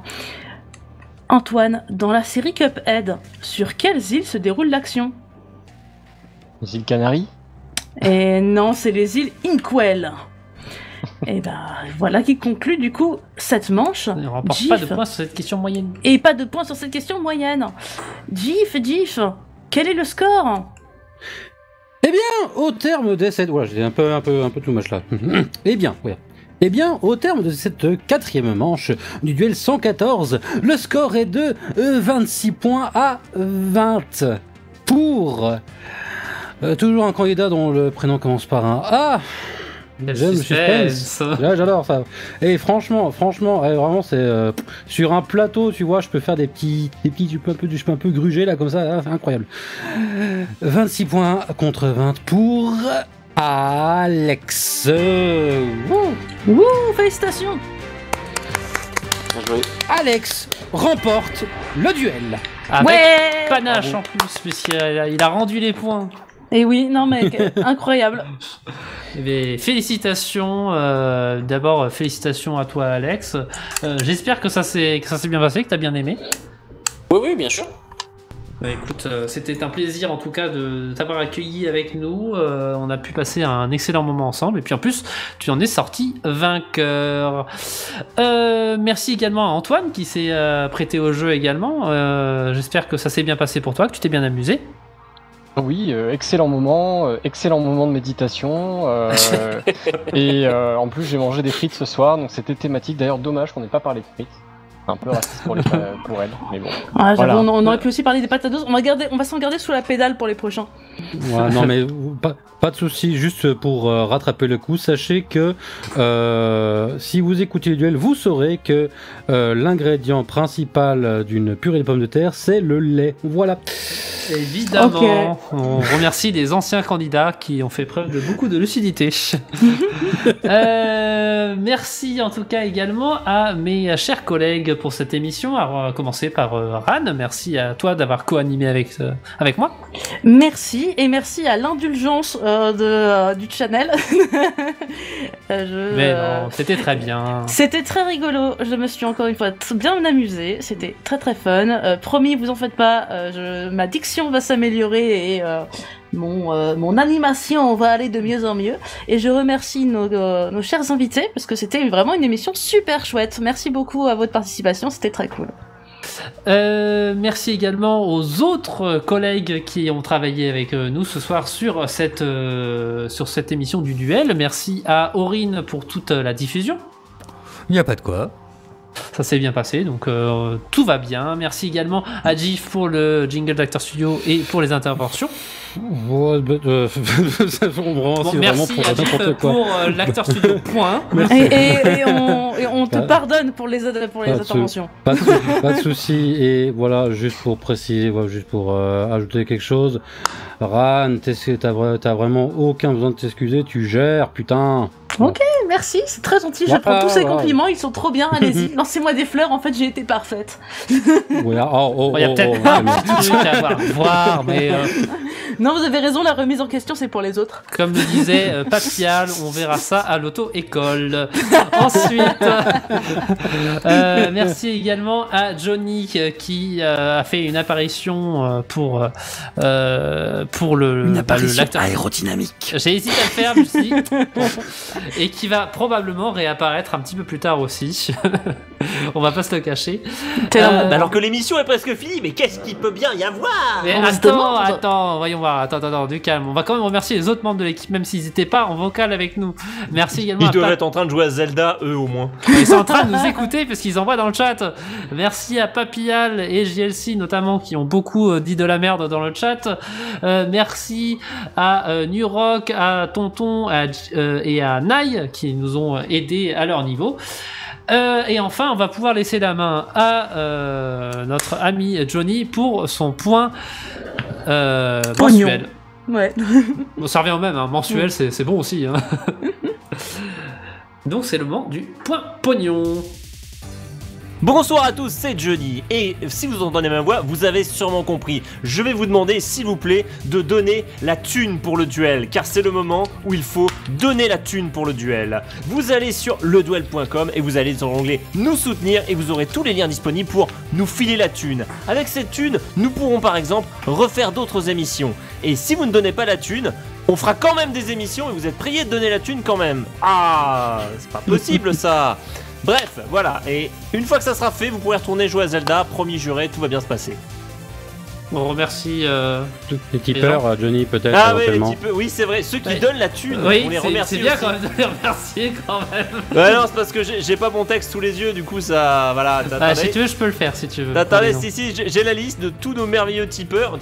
Antoine, dans la série Cuphead, sur quelles îles se déroule l'action? Les îles Canaries? Et non, c'est les îles Inkwell. Et ben voilà qui conclut du coup cette manche. On ne remporte pas de points sur cette question moyenne. Et pas de points sur cette question moyenne. Gif, quel est le score? Eh bien, au terme de cette... Voilà, j'étais un peu too much là. Eh bien, ouais. Eh bien, au terme de cette 4e manche du duel 114, le score est de 26 points à 20 pour toujours un candidat dont le prénom commence par un A. J'aime le suspense. Là, j'adore ça. Et franchement, vraiment, c'est sur un plateau, tu vois, je peux faire des petits, je peux un peu gruger là comme ça, là, c'est incroyable. 26 points contre 20 pour Alex. Wouh, félicitations. Bien joué. Alex remporte le duel. Avec panache en plus, puisqu'il a rendu les points. Et oui, non mais incroyable. Mais félicitations, d'abord félicitations à toi Alex. J'espère que ça s'est bien passé, que t'as bien aimé. Oui, bien sûr. Bah, écoute, c'était un plaisir en tout cas de t'avoir accueilli avec nous. On a pu passer un excellent moment ensemble et puis en plus tu en es sorti vainqueur. Merci également à Antoine qui s'est prêté au jeu également. J'espère que ça s'est bien passé pour toi, que tu t'es bien amusé. Oui, excellent moment de méditation. Et en plus, j'ai mangé des frites ce soir, donc c'était thématique. D'ailleurs, dommage qu'on n'ait pas parlé de frites. Un peu raciste pour elle, mais bon. Ah, voilà. On aurait pu aussi parler des pâtes à dos. On va s'en garder sous la pédale pour les prochains. Ouais, non mais pas de souci, juste pour rattraper le coup, sachez que si vous écoutez le duel, vous saurez que l'ingrédient principal d'une purée de pommes de terre, c'est le lait. Voilà. Évidemment. Okay. On remercie les anciens candidats qui ont fait preuve de beaucoup de lucidité. Merci en tout cas également à mes chers collègues pour cette émission, à commencer par Ran. Merci à toi d'avoir co-animé avec moi. Merci, et merci à l'indulgence du channel. Mais non, c'était très bien. C'était très rigolo, je me suis encore une fois bien amusée, c'était très très fun. Promis, vous en faites pas, ma diction va s'améliorer et mon animation va aller de mieux en mieux. Et je remercie nos chers invités parce que c'était vraiment une émission super chouette. Merci beaucoup à votre participation, c'était très cool. Merci également aux autres collègues qui ont travaillé avec nous ce soir sur cette émission du duel. Merci à Aurine pour toute la diffusion. Il n'y a pas de quoi. Ça s'est bien passé, donc tout va bien. Merci également à Gif pour le jingle d'Acteur Studio et pour les interventions. Bon, merci à Gif pour l'Acteur Studio, point. Et on te pardonne pour les interventions. Pas de souci. Et voilà, juste pour préciser, juste pour ajouter quelque chose. Ran, t'as vraiment aucun besoin de t'excuser, tu gères, putain. Ok, merci, c'est très gentil, je prends tous ces compliments, ils sont trop bien, allez-y, lancez-moi des fleurs, en fait j'ai été parfaite. Il y a peut-être pas beaucoup de trucs à voir, mais... Non, vous avez raison, la remise en question c'est pour les autres. Comme le disait Papial, on verra ça à l'auto-école. Ensuite, merci également à Johnny qui a fait une apparition pour une apparition aérodynamique. J'ai hésité à le faire, je me suis dit... Et qui va probablement réapparaître un petit peu plus tard aussi. On va pas se le cacher. Alors que l'émission est presque finie, mais qu'est-ce qu'il peut bien y avoir? Mais attends, voyons voir. Attends, du calme. On va quand même remercier les autres membres de l'équipe, même s'ils n'étaient pas en vocal avec nous. Merci également. Ils doivent être en train de jouer à Zelda, eux au moins. Ils sont en train de nous écouter parce qu'ils envoient dans le chat. Merci à Papial et JLC notamment qui ont beaucoup dit de la merde dans le chat. Merci à New Rock, à Tonton et à Nai qui nous ont aidés à leur niveau. Et enfin, on va pouvoir laisser la main à notre ami Johnny pour son point mensuel. Ouais. Bon, ça revient au même, hein. Mensuel, c'est bon aussi. Hein. Donc c'est le moment du point pognon. Bonsoir à tous, c'est Johnny, et si vous entendez ma voix, vous avez sûrement compris. Je vais vous demander, s'il vous plaît, de donner la thune pour le duel, car c'est le moment où il faut donner la thune pour le duel. Vous allez sur leduel.com et vous allez dans l'onglet nous soutenir et vous aurez tous les liens disponibles pour nous filer la thune. Avec cette thune, nous pourrons par exemple refaire d'autres émissions. Et si vous ne donnez pas la thune, on fera quand même des émissions et vous êtes priés de donner la thune quand même. Ah, c'est pas possible ça. Bref, voilà, et une fois que ça sera fait, vous pourrez retourner jouer à Zelda, promis juré, tout va bien se passer. On remercie les tipeurs, Johnny peut-être. Ah oui, éventuellement. oui, c'est vrai, ceux qui donnent la thune, Oui, on les remercie. c'est bien aussi. quand même de les remercier quand même. Ouais, non, c'est parce que j'ai pas mon texte sous les yeux, du coup ça. Voilà. Si tu veux, je peux le faire si tu veux. Attendez, si, j'ai la liste de tous nos merveilleux tipeurs.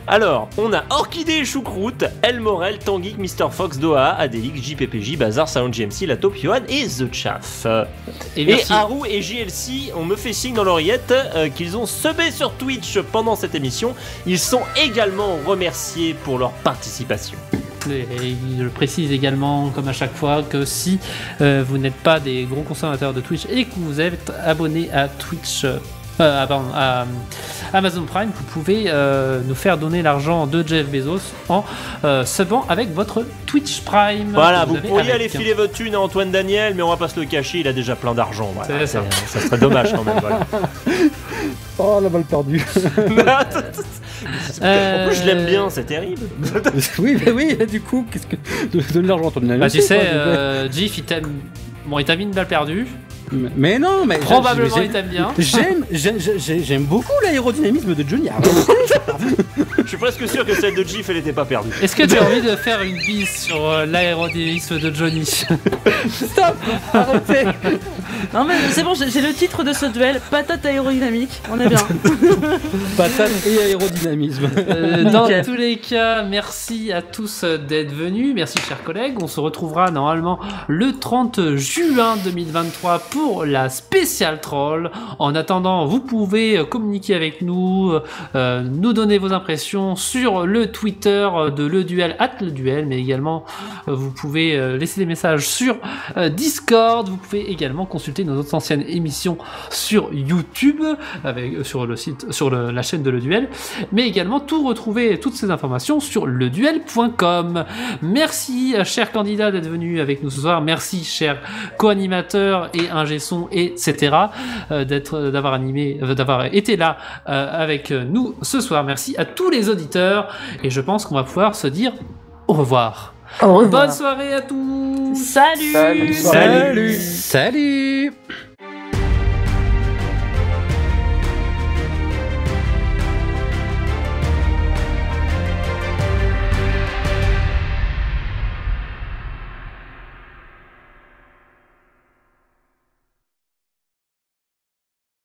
Alors, on a Orchidée et Choucroute, El Morel, Tanguy, Mr. Fox, Doha, Adélix, JPPJ, Bazar, Sound GMC, La Taupe, Johan et The Chaff. Et Haru et JLC, on me fait signe dans l'oreillette qu'ils ont subé sur Twitch pendant cette émission. Ils sont également remerciés pour leur participation. Et je précise également, comme à chaque fois, que si vous n'êtes pas des gros consommateurs de Twitch et que vous êtes abonné à Twitch, à Amazon Prime, vous pouvez nous faire donner l'argent de Jeff Bezos en subant avec votre Twitch Prime. Voilà, vous pourriez aller filer votre thune à Antoine Daniel, mais on va pas se le cacher, il a déjà plein d'argent. Voilà. Ça serait dommage quand même. Voilà. Oh, la balle perdue. En plus, je l'aime bien, c'est terrible. Oui, mais oui, du coup, qu'est-ce que. Donne l'argent à Antoine Daniel. Bah, tu sais, Jeff, il t'aime. Bon, il t'a mis une balle perdue. Mais non, mais probablement il t'aime bien. J'aime beaucoup l'aérodynamisme de Johnny. Je suis presque sûr que celle de Jeff, elle était pas perdue. Est-ce que tu as envie de faire une bise sur l'aérodynamisme de Johnny? Stop, arrêtez. Non mais c'est bon, j'ai le titre de ce duel, patate aérodynamique, on est bien. Patate et aérodynamisme. Dans tous les cas, merci à tous d'être venus, merci chers collègues, on se retrouvera normalement le 30 juin 2023 pour la spéciale troll. En attendant, vous pouvez communiquer avec nous, nous donner vos impressions sur le Twitter de Le Duel, @leduel, mais également vous pouvez laisser des messages sur Discord. Vous pouvez également consulter nos autres anciennes émissions sur YouTube, sur le site, sur la chaîne de Le Duel, mais également retrouver toutes ces informations sur leduel.com. Merci chers candidats d'être venus avec nous ce soir. Merci chers co-animateurs et ingé son, etc. d'avoir été là avec nous ce soir. Merci à tous les auditeurs et je pense qu'on va pouvoir se dire au revoir. Au revoir. Bonne soirée à tous. Salut. Salut. Salut.